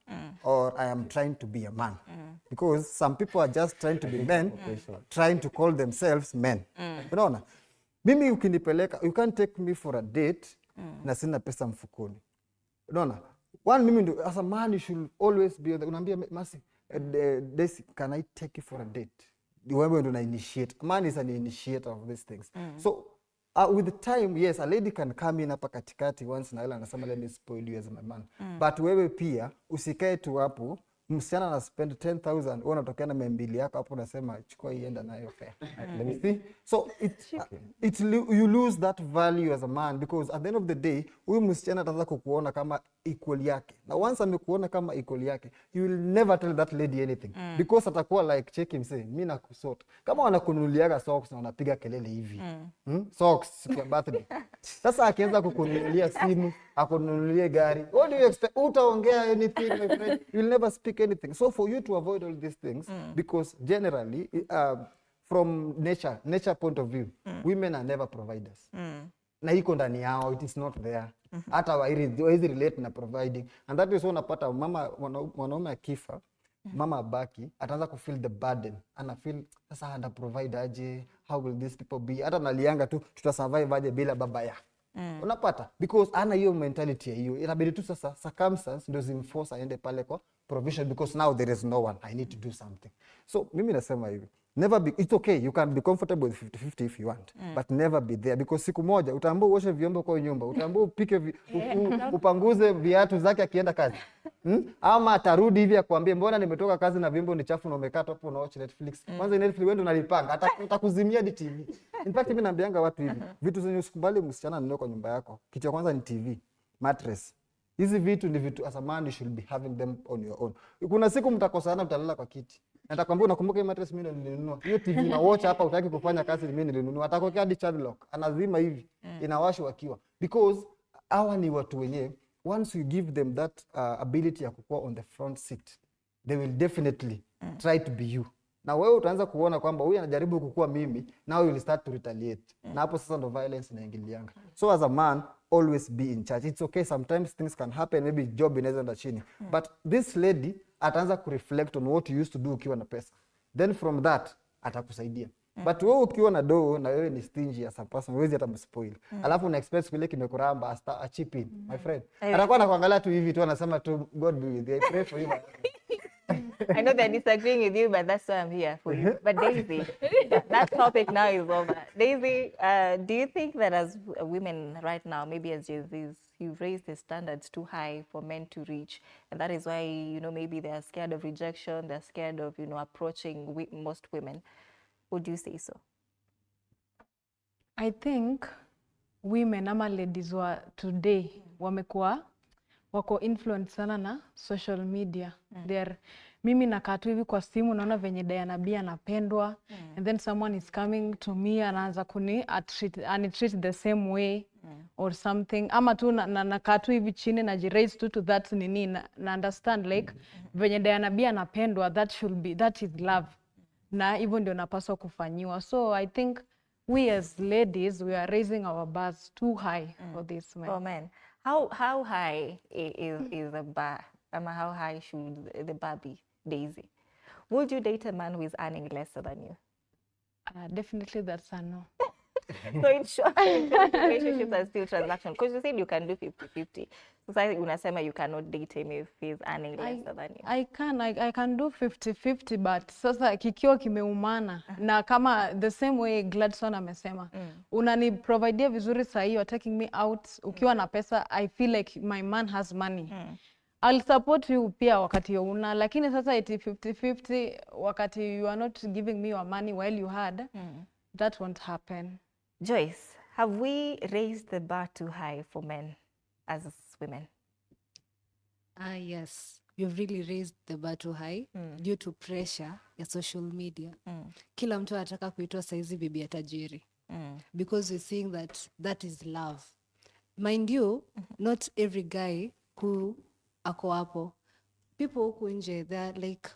Or I am trying to be a man? Because some people are just trying to be men, trying to call themselves men. Unaona? Mimi ukinipeleka, you can't take me for a date na sina pesa mfukoni. Unaona? One mimi as a man you should always be unaambia Mercy, Daisy, can I take you for a date? Wewe ndo na initiate. Man is an initiator of these things. So with the time, yes, a lady can come in hapa katikati once na ile anasema let me spoil you as my man. But wewe pia usikae tu hapo, msichana na spend 10,000, wewe unatokea na 200 yako hapo unasema chukua ienda nayo fair. Let me see. So you lose that value as a man because at the end of the day, huyu msichana ataanza kukuona kama equal yake. Na once amekuona kama equal yake, you will never tell that lady anything because atakuwa like check him say mimi nakusort. Kama wanakununuliaga socks na wanapiga kelele hivi. Socks kwa birthday. Sasa akianza kukununulia simu, akununulie gari. What do you expect? Utaongea anything my friend? You will never speak anything. So for you to avoid all these things because generally from nature point of view, women are never providers. Na iko ndani yao, it is not there. Hata hawezi relate na providing. And that is unapata mama mwanaume akifa, mama abaki, ataanza kufeel the burden. Ana feel sasa anda provide aje, how will these people be? Hata nalianga tu tutasurvive aje bila baba ya. Unapata because ana hiyo mentality ya hiyo. Inabidi tu sasa circumstance ndio zimforce aende pale kwa provision because now there is no one, I need to do something. So mimi nasema hivi, never be, it's okay, you can be comfortable with 50-50 if you want, but never be there because siku moja utaambia uoshe vyombo kwa nyumba, utaambia upike upanguze viatu zake akienda kazi. Ama atarudi hivi akwambie mbona nimetoka kazi na vyombo ni chafu na umekaa hapo unaoacha Netflix. Kwanza Netflix wewe unalipanga, atakuzimia di TV. In fact mimi naambianga watu hivi, vitu zenye usikubali msichana anunue kwa nyumba yako. Kitu cha kwanza ni TV, mattress. Hizi vitu ni vitu as a man you should be having them on your own. Kuna siku mtakosana mtalala kwa kiti. Natakwambia unakumbuka hii mattress mimi nilinunua. Hiyo TV na watch hapa utaki kufanya kazi mimi nilinunua. Atakokea hadi child lock. Anazima hivi. Inawashwa wakiwa. Because hawa ni watu wenyewe. Once you give them that ability ya kukua on the front seat, they will definitely try to be you. Na wewe utaanza kuona kwamba huyu anajaribu kukua mimi, now you will start to retaliate. Na hapo sasa ndo violence inaingilianga. So as a man, always be in charge. It's okay, sometimes things can happen, maybe job inaweza enda chini. But this lady ataanza kureflect on what you used to do ukiwa na pesa. Then from that, atakusaidia. But wewe ukiwa na doo na wewe ni stingy as a person, huwezi hata mspoil. Alafu una expect kile kimekuramba a chip in, my friend. Atakuwa anakuangalia tu hivi tu anasema tu God be with you. I pray for you. I know they're disagreeing with you, but that's why I'm here for you. But Daisy, that topic now is over. Daisy, do you think that as women right now, maybe as Gen Zs, you've raised the standards too high for men to reach, and that is why, you know, maybe they're scared of rejection, they're scared of, you know, approaching most women? Would you say so? I think women ama ladies wa today wako influence sana na social media. Mimi nakaa tu hivi kwa simu naona venye Diana B anapendwa, and then someone is coming to me anaanza treat the same way or something. Ama tu nakaa tu hivi chini na raise to that nini na understand like venye Diana B anapendwa, that is love. Na hivyo ndio napaswa kufanyiwa. So I think we as ladies, we are raising our bars too high for this men. For men. How high is the bar? How high should the bar be, Daisy? Would you date a man who is earning lesser than you? Definitely that's a no. So in short, relationships are still transactional. Because you said you can do 50-50. So unasema you cannot date him if he's earning lesser than you. I can do 50-50, but sasa kikiwa kimeumana. Na kama the same way Gladson amesema. Unani provide vizuri sahi, you're taking me out. Ukiwa na pesa, I feel like my man has money. I'll support you pia wakati una, lakini sasa iti 50-50 wakati you are not giving me your money while you had, that won't happen. Joyce, have we raised the bar too high for men as women? Yes, you've really raised the bar too high due to pressure ya social media. Kila mtu anataka kuitwa saizi bibi ya tajiri. Because we're seeing that is love. Mind you, not every guy who ako hapo. People huku nje, they're like,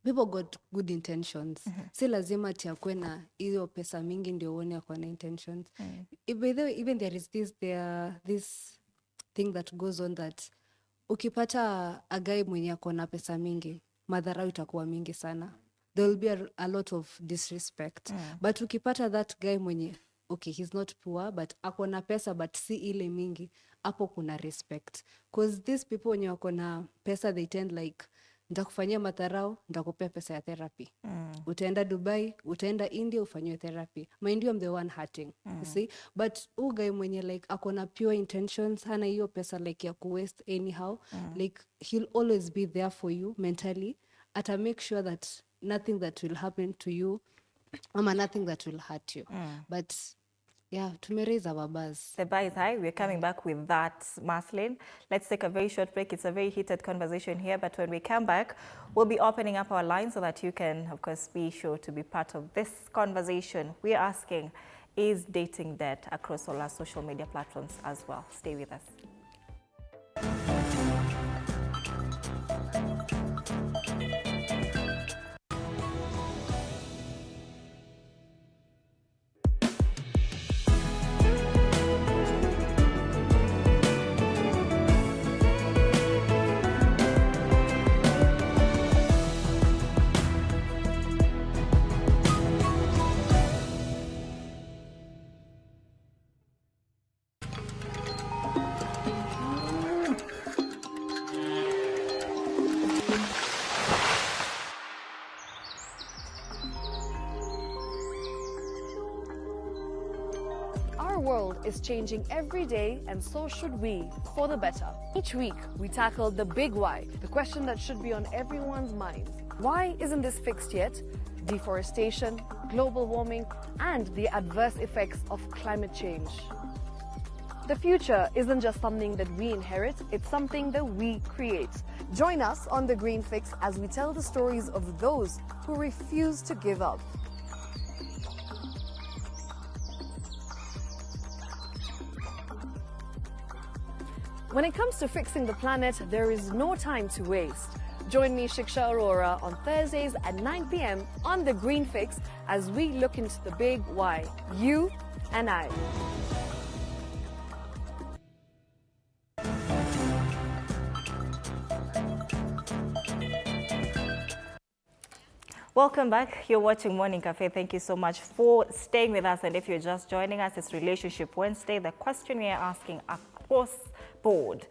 people got good intentions. Si lazima ati akwe na hiyo pesa mingi ndio uone ako na intentions. Even there is this thing that goes on that ukipata a guy mwenye ako na pesa mingi, madharau itakuwa mingi sana. There will be a lot of disrespect. But ukipata that guy mwenye okay, he's not poor but ako na pesa but si ile mingi, hapo kuna respect. Because these people wenye wako na pesa, they tend like, nitakufanyia madharau, nitakupea pesa ya therapy. Utaenda Dubai, utaenda India ufanyiwe therapy. Mind you, I'm the one hurting. You see? But guy mwenye like ako na pure intentions, hana hiyo pesa like ya kuwaste anyhow, like he'll always be there for you mentally. Ata make sure that nothing that will happen to you, nothing that will hurt you. But yeah, tumeraise our buzz. The bar is high. We're coming back with that, Marceline. Let's take a very short break. It's a very heated conversation here, but when we come back, we'll be opening up our lines so that you can, of course, be sure to be part of this conversation. We're asking, is dating dead, across all our social media platforms as well? Stay with us. Our world is changing every day, and so should we, for the better. Each week, we tackle the big why, the question that should be on everyone's mind. Why isn't this fixed yet? Deforestation, global warming, and the adverse effects of climate change. The future isn't just something that we inherit, it's something that we create. Join us on The Green Fix as we tell the stories of those who refuse to give up. When it comes to fixing the planet, there is no time to waste. Join me, Shiksha Arora, on Thursdays at 9 p.m. on The Green Fix as we look into the big why, you and I. Welcome back. You're watching Morning Cafe. Thank you so much for staying with us. And if you're just joining us, it's Relationship Wednesday. The question we are asking across board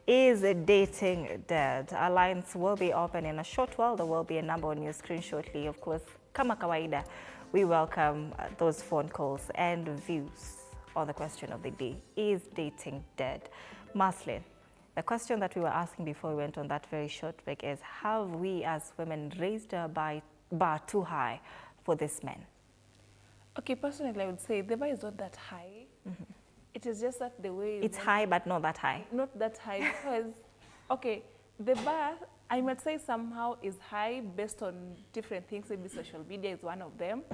is dating dead? Our lines will be open in a short while. There will be a number on your screen shortly. Of course, kama kawaida, we welcome those phone calls and views on the question of the day. Is dating dead? Marceline, the question that we were asking before we went on that very short break is, have we as women raised our bar too high for this men? Okay, personally, I would say the bar is not that high. It is just that the way... It's high, but not that high. Not that high because, okay, the bar, I might say somehow is high based on different things. Maybe social media is one of them.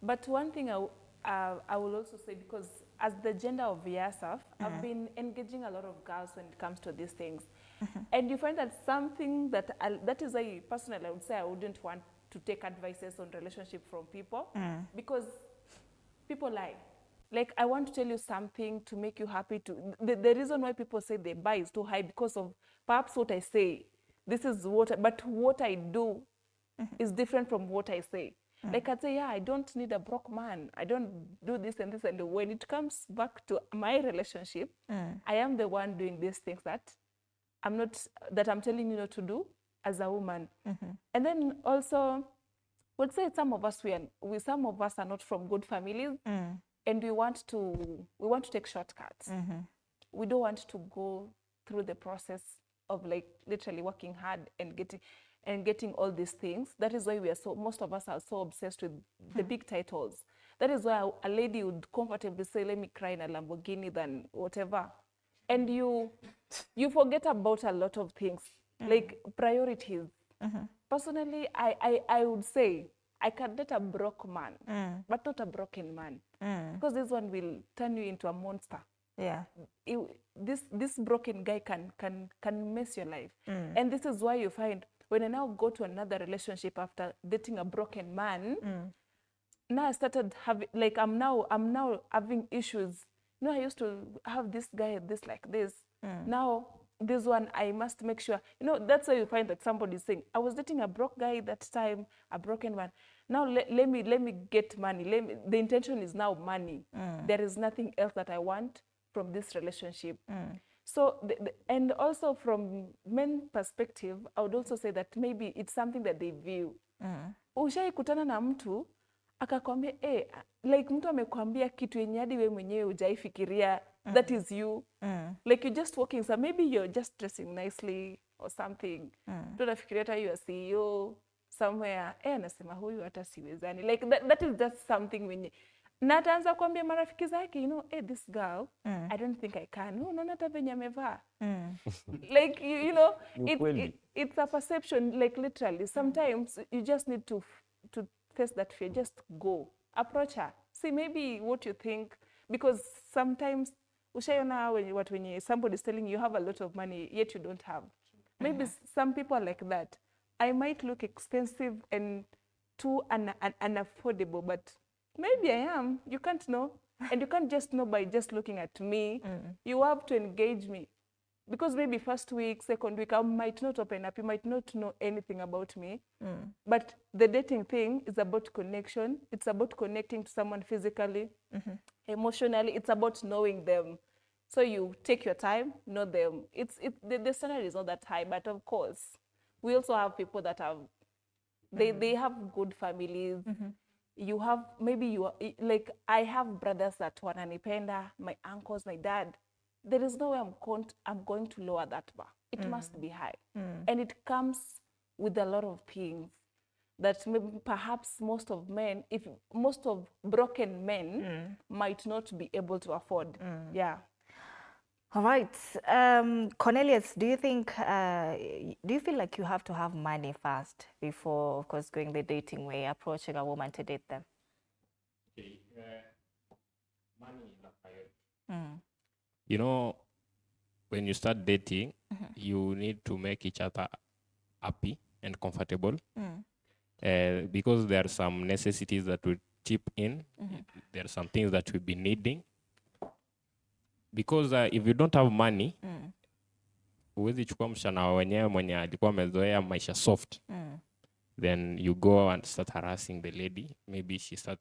But one thing I will also say, because as the gender of Yasaf, I've been engaging a lot of girls when it comes to these things. And you find that something that, that is why personally I would say I wouldn't want to take advices on relationship from people because people lie. Like, I want to tell you something to make you happy. The reason why people say the bar is too high because of perhaps what I say. This is but what I do is different from what I say. Like I'd say, yeah, I don't need a broke man. I don't do this and this. And when it comes back to my relationship, I am the one doing these things that I'm telling you not to do as a woman. And then also, would say some of us are not from good families. And we want to take shortcuts. We don't want to go through the process of like literally working hard and getting all these things. That is why most of us are so obsessed with the big titles. That is why a lady would comfortably say, let me cry in a Lamborghini than whatever. And you forget about a lot of things, like priorities. Personally, I would say, I can date a broke man, but not a broken man. Because this one will turn you into a monster. Yeah. This broken guy can mess your life. And this is why you find, when I now go to another relationship after dating a broken man, now I started having, like, I'm now having issues. You know, I used to have this guy, this like this. Now this one, I must make sure, you know, that's why you find that somebody is saying, I was dating a broke guy that time, a broken one. Now let me get money. The intention is now money. There is nothing else that I want from this relationship. So, and also from men perspective, I would also say that maybe it's something that they view. Ushai kutana na mtu, akakwambia, like mtu amekwambia kitu yenye hadi wewe mwenyewe hujaifikiria, that is you. Like you're just walking, so maybe you're just dressing nicely or something. Tunafikiria hata you are CEO somewhere, anasema huyu hata siwezani. Like that is just something wenye. Na ataanza kuambia marafiki zake, you know, this girl, I don't think I can. Unaona hata venye amevaa. Like, you know, it's a perception, like literally. Sometimes you just need to face that fear. Just go. Approach her. See maybe what you think. Because sometimes, ushaiona when somebody is telling you have a lot of money, yet you don't have. Maybe some people are like that. I might look expensive and too unaffordable, but maybe I am. You can't know. And you can't just know by just looking at me. You have to engage me. Because maybe first week, second week, I might not open up. You might not know anything about me. But the dating thing is about connection. It's about connecting to someone physically, emotionally. It's about knowing them. So you take your time, know them. The standard is not that high, but of course, we also have people that have, they have good families. You have, maybe you are, like I have brothers that wananipenda, my uncles, my dad. There is no way I'm going to lower that bar. It must be high. And it comes with a lot of things that maybe perhaps most of broken men might not be able to afford. Yeah. All right. Cornelius, do you feel like you have to have money first before, of course, going the dating way, approaching a woman to date them? Okay. Money is a priority. You know, when you start dating, you need to make each other happy and comfortable. Because there are some necessities that will chip in. There are some things that we'll be needing. Because if you don't have money, huwezi chukua msichana wenyewe mwenye alikuwa amezoea maisha soft. Then you go and start harassing the lady. Maybe she start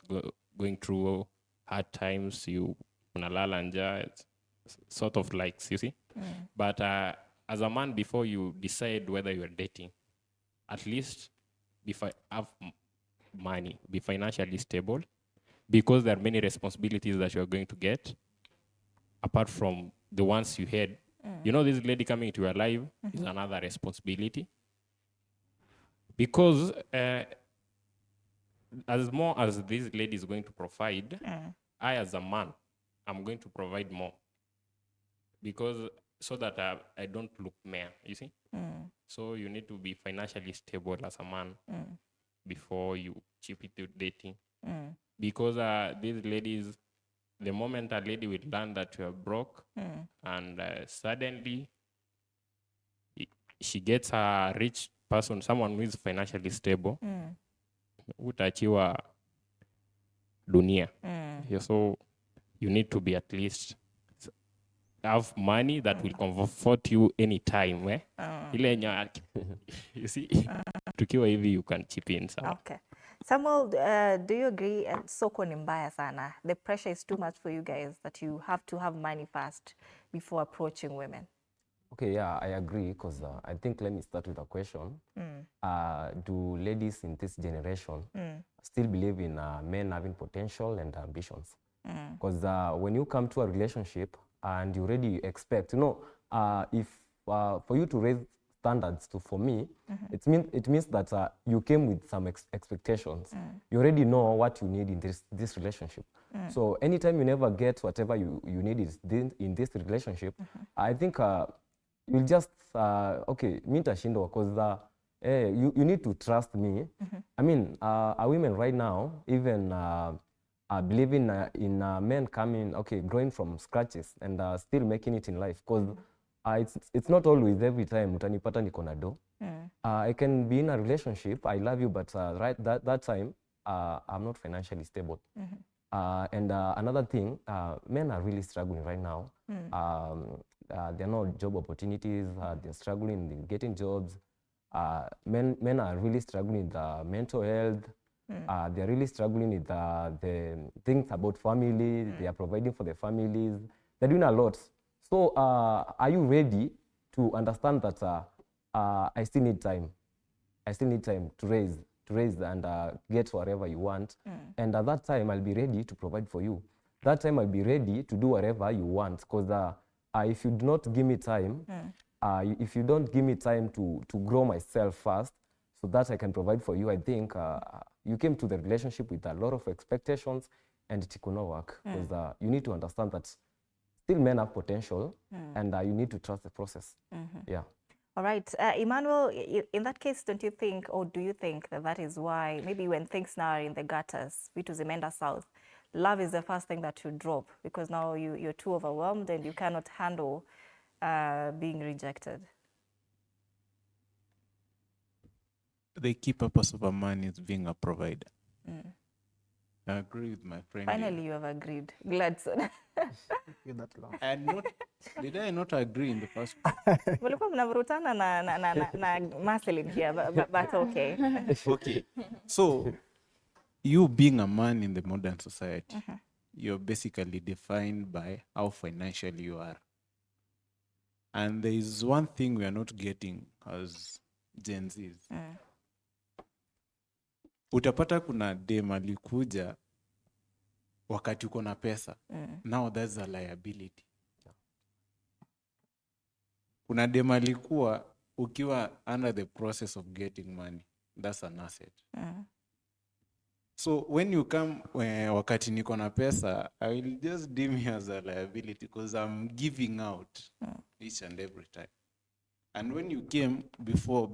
going through hard times. You unalala njaa, sort of like, you see. But as a man, before you decide whether you are dating, at least have money, be financially stable, because there are many responsibilities that you are going to get. Apart from the ones you had, you know, this lady coming into your life is another responsibility. Because as more as this lady is going to provide, I as a man, I'm going to provide more. Because so that I don't look mere, you see? So you need to be financially stable as a man before you chip into dating. Because these ladies, the moment a lady will learn that you are broke, and suddenly she gets a rich person, someone who is financially stable, utachiwa dunia. So you need to be at least have money that will comfort you anytime. You see, tukiwa hivi you can chip in. Okay. Samuel, do you agree? Soko ni mbaya sana. The pressure is too much for you guys that you have to have money first before approaching women. Okay, yeah, I agree, because I think, let me start with a question. Do ladies in this generation still believe in men having potential and ambitions? Because when you come to a relationship and you already expect, you know, if for you to raise standards for me, it means that you came with some expectations. You already know what you need in this relationship. So anytime you never get whatever you need in this relationship, I think you'll just, okay, me nitashindwa, because you need to trust me. I mean, women right now, even believing in men coming, okay, growing from scratches and still making it in life, because it's not always every time utanipata niko na do. I can be in a relationship, I love you, but right that time I'm not financially stable. And another thing, men are really struggling right now. there are no job opportunities. They're struggling in getting jobs. Men are really struggling with mental health. They're really struggling with the things about family. They are providing for their families. They're doing a lot. So are you ready to understand that I still need time? I still need time to raise and get whatever you want. And at that time, I'll be ready to provide for you. That time, I'll be ready to do whatever you want. Because if you do not give me time, if you don't give me time to grow myself first so that I can provide for you, I think you came to the relationship with a lot of expectations and it could not work. Because you need to understand that still men have potential and you need to trust the process. Yeah. All right. Emmanuel, in that case, don't you think, or do you think that that is why maybe when things now are in the gutters, vitu zimeenda south, love is the first thing that you drop because now you're too overwhelmed and you cannot handle being rejected? The key purpose of a man is being a provider. I agree with my friend. Finally, you have agreed. Gladson. You're that long. Did I not agree in the first place? Mulikuwa mnavurutana na Marceline here, but okay. Okay. So, you being a man in the modern society, you're basically defined by how financial you are. And there is one thing we are not getting as Gen Zs. Utapata kuna dem alikuja wakati uko na pesa. Now that's a liability. Kuna dem alikuwa ukiwa under the process of getting money. That's an asset. So when you come wakati niko na pesa, I will just deem you as a liability because I'm giving out each and every time. And when you came before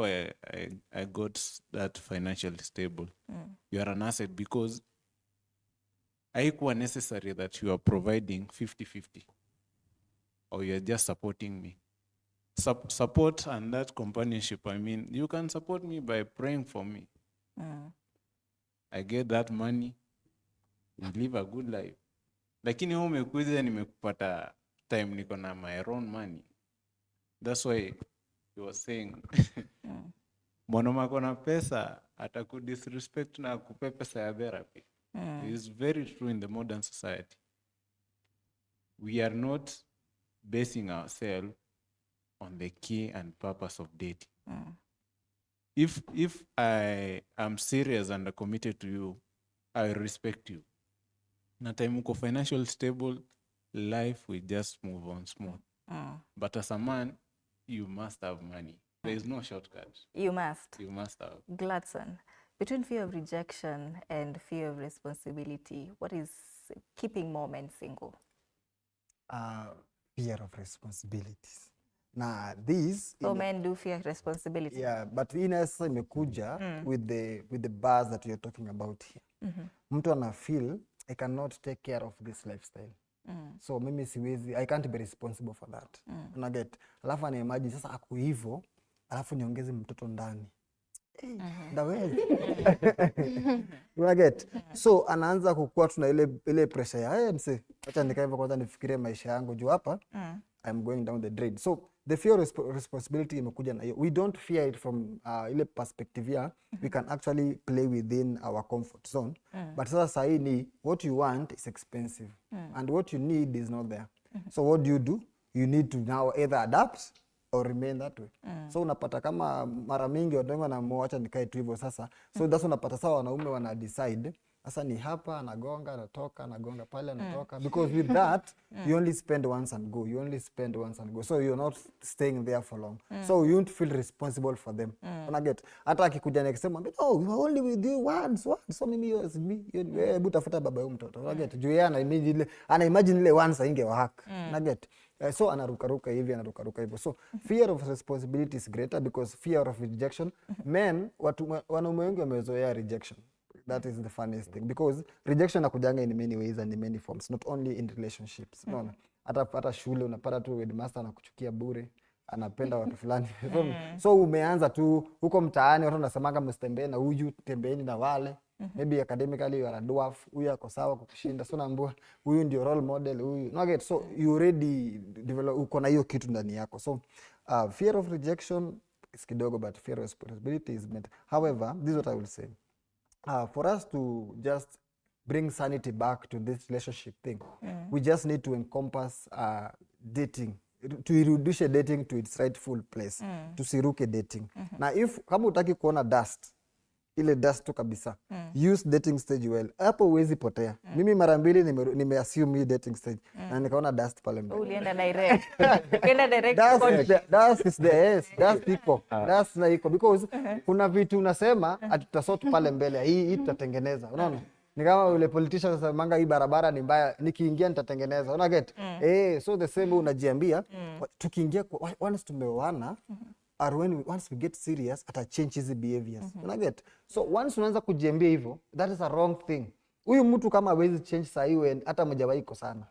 I got that financially stable, you are an asset because haikuwa necessary that you are providing 50-50 or you are just supporting me. Support and that companionship, I mean, you can support me by praying for me. I get that money, we live a good life. Lakini wewe umekuja nimekupata time niko na my own money. That's why he was saying, mwanaume ako na pesa atakudisrespect na akupe pesa ya therapy. It is very true in the modern society. We are not basing ourselves on the key and purpose of dating. If I am serious and committed to you, I respect you. Na time uko financially stable, life will just move on smooth. But as a man, you must have money. There is no shortcut. You must. You must have. Gladson, between fear of rejection and fear of responsibility, what is keeping more men single? Fear of responsibilities. Now, this... So men do fear responsibility? Yeah, but in essence, imekuja with the bars that you're talking about here. Mtu ana feel, I cannot take care of this lifestyle. So mimi siwezi, I can't be responsible for that. Unaget, alafu ana imagine sasa ako hivyo, alafu niongeze mtoto ndani. Ndawezi. Unaget, so anaanza kukua tuna ile pressure ya mse, acha nikae hivyo kwanza nifikirie maisha yangu juu hapa. I'm going down the drain. So the fear of responsibility imekuja na hiyo. We don't fear it from ile perspective ya we can actually play within our comfort zone. But sasa sahi ni what you want is expensive and what you need is not there. So what do? You need to now either adapt or remain that way. So unapata kama mara mingi watu wengi wanamuacha nikae tu hivyo sasa. So that's unapata sawa wanaume wana decide sasa ni hapa anagonga anatoka anagonga pale anatoka because with that you only spend once and go. You only spend once and go. So you're not staying there for long. So you won't feel responsible for them. Unaget hata akikuja next time ambia oh we are only with you once. So mimi hebu tafuta baba yao mtoto. Unaget juu yeye ana imagine ile once ainge wa hack. Unaget so anarukaruka hivi anarukaruka hivyo. So fear of responsibility is greater because fear of rejection. Men wanaume wengi wamezoea rejection. That is the funniest thing because rejection nakujanga in many ways and in many forms, not only in relationships. Unaona hata shule unapata tu headmaster anakuchukia bure, anapenda watu fulani. So umeanza tu huko mtaani watu wanasemanga msitembee na huyu, tembeeni na wale. maybe academically you are a dwarf, huyu ako sawa kukushinda, so naambua huyu ndio role model, huyu no get, so you already develop, uko na hiyo kitu ndani yako. So fear of rejection is kidogo, but fear of responsibility is meant. However, this is what I will say. For us to just bring sanity back to this relationship thing, we just need to encompass dating, to reduce dating to its rightful place, tusiruke dating. Na if kama utaki kuona dust, ile dust tu kabisa, use dating stage well, hapo huwezi potea. Mimi mara mbili nimeassume hii dating stage na nikaona dust pale mbele. Ulienda direct. Ulienda direct. Dust is the yes, dust iko. Dust na iko because kuna vitu unasema atutasort pale mbele, hii tutatengeneza. Unaona? Ni kama yule politician sasa manga hii barabara ni mbaya, nikiingia nitatengeneza. Una get? So the same unajiambia tukiingia once tumeoana, or once we get serious ata change his behaviors. Una get? So once unaanza kujiambia hivyo, that is a wrong thing. Huyu mtu kama hawezi change saa hiyo hata mjawahi kosana.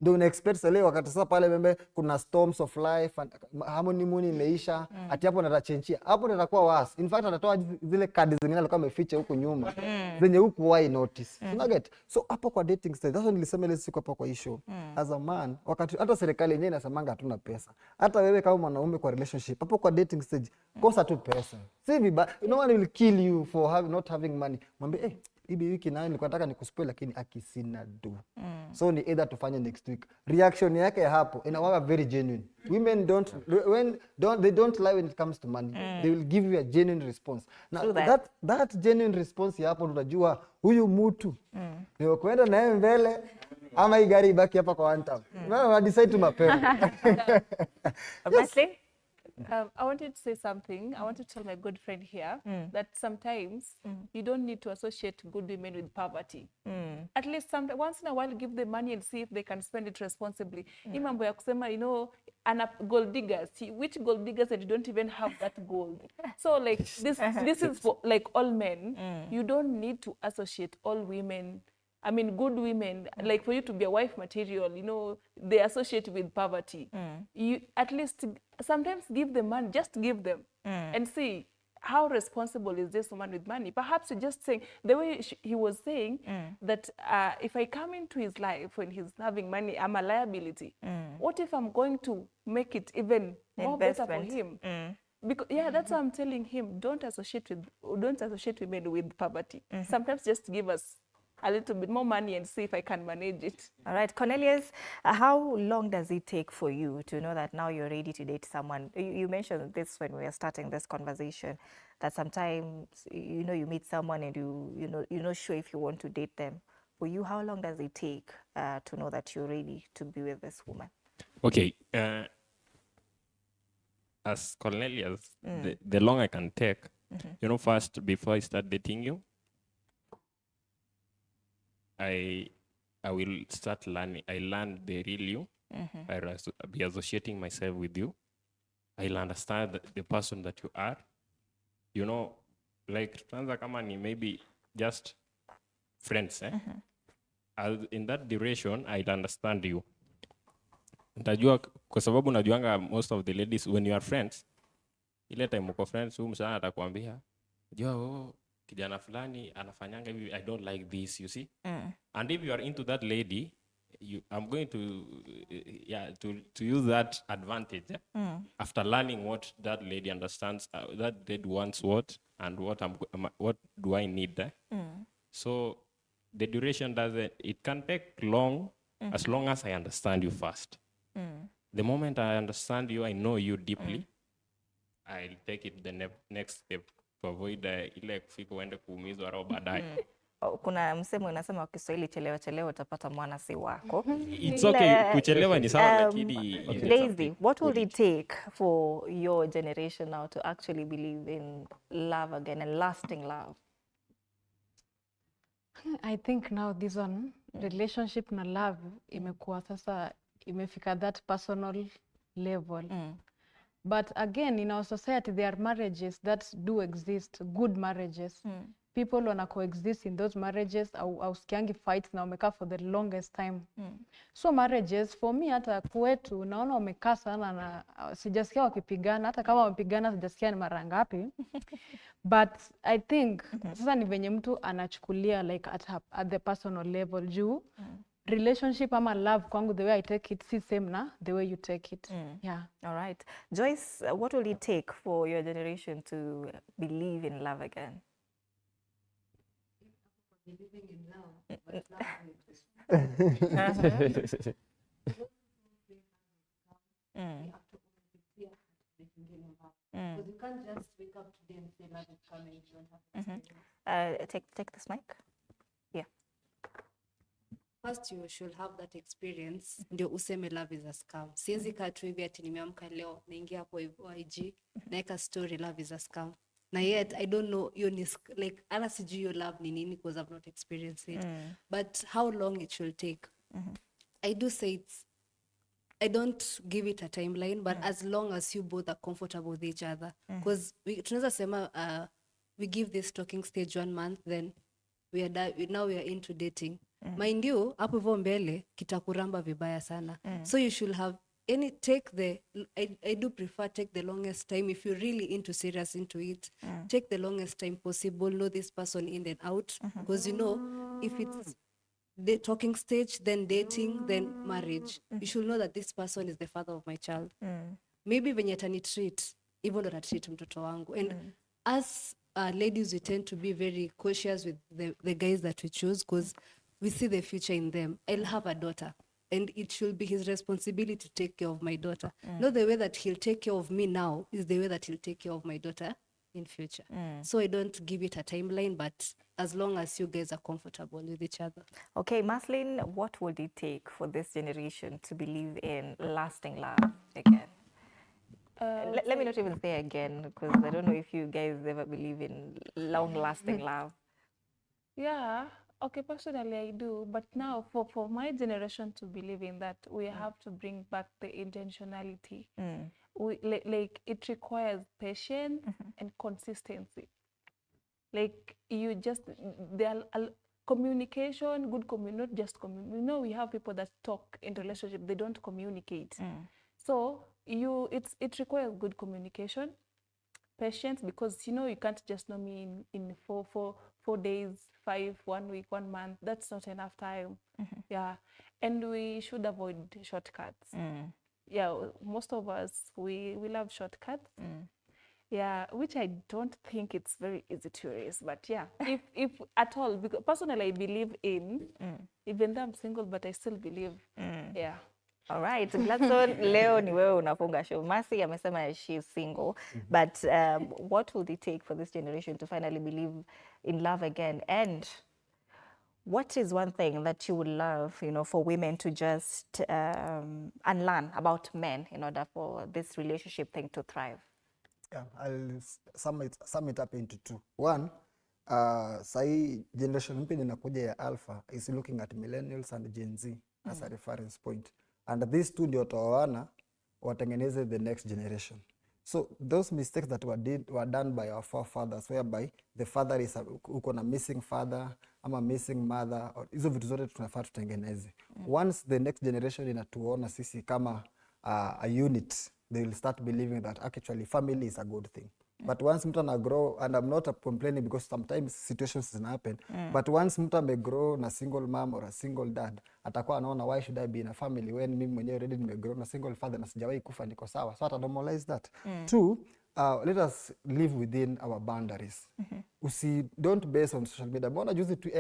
Ndio una expect sasa leo wakati sasa pale mbele kuna storms of life, honeymoon imeisha, ati hapo natachenjia. Hapo nitakuwa worse. In fact atatoa zile kadi zingine alikuwa ameficha huko nyuma. Zenye huko why notice. Una get? So hapo kwa dating stage, that's why nilisema ile siku hapo kwa issue. As a man, wakati hata serikali yenyewe inasemanga hatuna pesa. Hata wewe kama mwanaume kwa relationship, hapo kwa dating stage, kosa tu pesa. Si vibaya. No one will kill you for not having money. Mwambie hii wiki nayo nilikuwa nataka nikuspoil lakini akisina do. So ni either tufanye next week. Reaction yake hapo inakuwa very genuine. Women they don't lie when it comes to money. They will give you a genuine response. Now that genuine response hapo unajua huyu mtu ni kwenda naye mbele ama hii gari ibaki hapa kwa one time. Una decide tu mapema. I wanted to say something. I want to tell my good friend here that sometimes you don't need to associate good women with poverty. At least once in a while, give them money and see if they can spend it responsibly. Mambo ya kusema, gold diggers. Which gold diggers that you don't even have that gold? So like this is for like all men. You don't need to associate all women. I mean, good women, like for you to be a wife material, they associate with poverty. You at least sometimes give them money, just give them and see how responsible is this woman with money. Perhaps you're just saying, the way he was saying that if I come into his life when he's having money, I'm a liability. What if I'm going to make it even more better for him? Because that's why I'm telling him, don't associate women with poverty. Sometimes just give us a little bit more money and see if I can manage it. All right, Cornelius, how long does it take for you to know that now you're ready to date someone? You mentioned this when we were starting this conversation, that sometimes, you meet someone and you're not sure if you want to date them. For you, how long does it take to know that you're ready to be with this woman? Okay. As Cornelius, the long I can take, first, before I start dating you, I will start learning. I learn the real you. I'll be associating myself with you. I'll understand the person that you are. Like tuanza kama ni maybe just friends. In that duration, I'll understand you. Nitajua kwa sababu najuanga most of the ladies when you are friends. Ile time uko friends, huyu msana atakwambia, "Jua kijana fulani anafanyanga hivi, I don't like this," you see. And if you are into that lady, I'm going to use that advantage after learning what that lady understands, that lady wants what, and what do I need. So the duration it can take long, as long as I understand you first. The moment I understand you, I know you deeply, I'll take it the next step to avoid ile kufika uende kuumizwa roho baadaye. Kuna msemo unasema kwa Kiswahili, chelewa utapata mwana si wako. It's okay, kuchelewa ni sawa, lakini Daisy, what will it take for your generation now to actually believe in love again and lasting love? I think now this one, relationship na love imekuwa sasa imefika that personal level. But again, in our society, there are marriages that do exist, good marriages. people wana coexist in those marriages au sikiangi fights na wamekaa for the longest time. So marriages for me hata kwetu naona wamekaa sana na sijasikia wakipigana, hata kama wamepigana sijasikia ni mara ngapi. But I think sasa ni venye mtu anachukulia like at the personal level juu relationship ama love kwangu the way I take it si same na the way you take it. Yeah. All right. Joyce, what will it take for your generation to believe in love again? Believing in love, but because you can't just wake up today and say love is coming, you don't have experience. Take this mic. Yeah. First you should have that experience ndio useme love is a scam. Siwezi kaa tu hivi ati nimeamka leo naingia hapo IG naeka story love is a scam. Na yet I don't know like ana sijui your love ni nini because I've not experienced it. But how long it will take. I do say I don't give it a timeline, but as long as you both are comfortable with each other. Because tunaweza sema we give this talking stage 1 month, then now we are into dating. Mind you, hapo hivyo mbele kitakuramba vibaya sana. So you should have I do prefer take the longest time if you're really serious into it. Take the longest time possible, know this person in and out. Because if it's the talking stage, then dating, then marriage, you should know that this person is the father of my child. Maybe venye atani treat, even though treat mtoto wangu. And as ladies, we tend to be very cautious with the guys that we choose because we see the future in them. I'll have a daughter, and it should be his responsibility to take care of my daughter. Not the way that he'll take care of me now is the way that he'll take care of my daughter in future. So I don't give it a timeline, but as long as you guys are comfortable with each other. Okay, Maslin, what would it take for this generation to believe in lasting love again? Let me not even say again, because I don't know if you guys ever believe in long-lasting love. Yeah, okay, personally I do, but now for my generation to believe in that, we have to bring back the intentionality. Like it requires patience and consistency. Like you just, communication, good communication, not just communication. We have people that talk in relationship, they don't communicate. So it requires good communication, patience, because you can't just know me in four days, 5, 1 week, 1 month. That's not enough time. Yeah, and we should avoid shortcuts. Yeah, most of us we love shortcuts. Yeah, which I don't think it's very easy to erase. But yeah, if at all, because personally I believe in, even though I'm single, but I still believe. Yeah. All right, Gladstone, leo ni wewe unafunga show. Mercy amesema she's single, but what will it take for this generation to finally believe in love again? And what is one thing that you would love, for women to just unlearn about men in order for this relationship thing to thrive? Yeah, I'll sum it up into 2. 1, sahi generation mpya inakuja ya Alpha is looking at millennials and Gen Z as a reference point. And these two ndio towana watengeneze the next generation. So those mistakes that were done by our forefathers, whereby the father is uko na missing father ama missing mother, or hizo vitu zote tunafaa tutengeneze. Once the next generation inatuona sisi kama a unit, they will start believing that actually family is a good thing. But once mtu ana grow, and I'm not complaining because sometimes situations can happen, but once mtu ame grow na single mom or a single dad, atakuwa anaona why should I be in a family when mimi mwenyewe already nimegrow na single father na sijawahi kufa, niko sawa. So ata normalize that. 2, let us live within our boundaries. Don't base on social media. Mbona juzi tu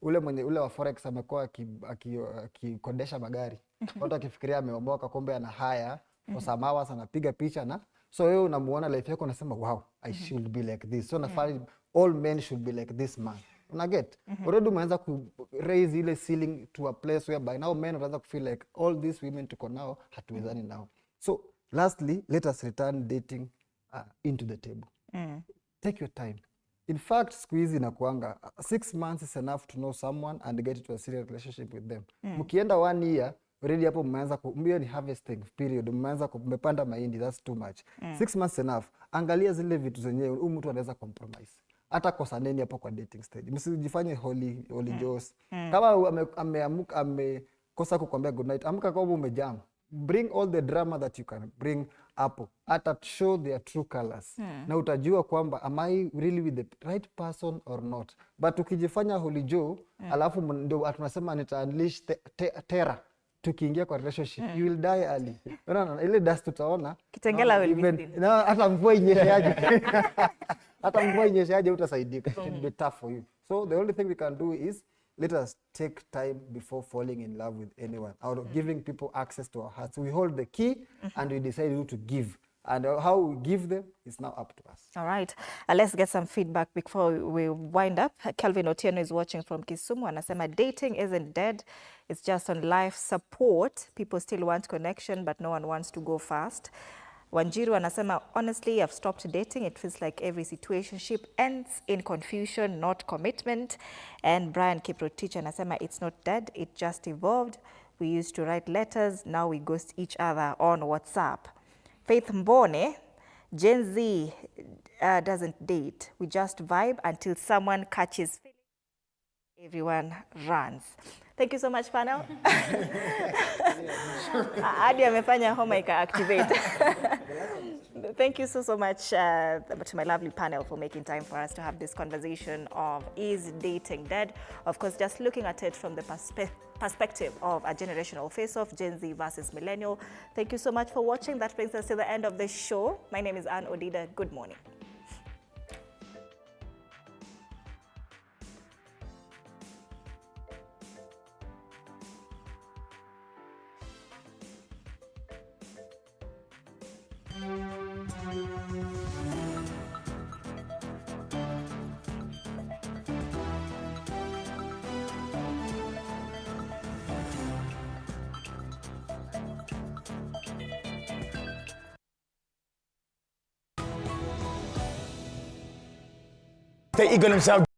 ule wa forex amekuwa akikodesha magari. Watu akifikiria ameomoka, kumbe ana haya for some hours, anapiga picha na so wewe unamuona life yako unasema wow, I should be like this. So nafari all men should be like this man. Una get? Already umeanza ku raise ile ceiling to a place where by now men wanaanza ku feel like all these women tuko now hatuwezani now. So lastly, let us return dating into the table. Take your time. In fact, squeeze inakuanga 6 months is enough to know someone and get into a serious relationship with them. Mkienda 1 year already hapo mmeanza mbio ni harvesting period, mmeanza mmepanda mahindi, that's too much. 6 months enough. Angalia zile vitu zenyewe huyu mtu anaweza compromise. hata kosaneni hapo kwa dating stage. Msijifanye holy Joes. Kama ameamuka amekosa kukwambia good night, amka kwa umejam. Bring all the drama that you can bring hapo. Hata show their true colors. Na utajua kwamba am I really with the right person or not. But ukijifanya holy Joe, alafu ndio tunasema nita unleash terror. Tukiingia kwa relationship, you will die early. Unaona ile dust tutaona. Kitengela will be still. Na hata mvua inyeshaje. Hata mvua inyeshaje utasaidika. It will be tough for you. So the only thing we can do is let us take time before falling in love with anyone. Out of giving people access to our hearts. We hold the key and we decide who to give. And how we give them is now up to us. All right. Let's get some feedback before we wind up. Kelvin Otieno is watching from Kisumu. Anasema dating isn't dead. It's just on life support. People still want connection, but no one wants to go fast. Wanjiru anasema, honestly, I've stopped dating. It feels like every situationship ends in confusion, not commitment. And Brian Kiprotich anasema, it's not dead. It just evolved. We used to write letters. Now we ghost each other on WhatsApp. Faith Mbone, Gen Z doesn't date. We just vibe until someone catches feelings. Everyone runs. Thank you so much, panel. Adi amefanya homa ika activate. Thank you so much to my lovely panel for making time for us to have this conversation of is dating dead? Of course, just looking at it from the perspective of a generational face-off, Gen Z versus Millennial. Thank you so much for watching. That brings us to the end of the show. My name is Anne Odida. Good morning. The eagle himself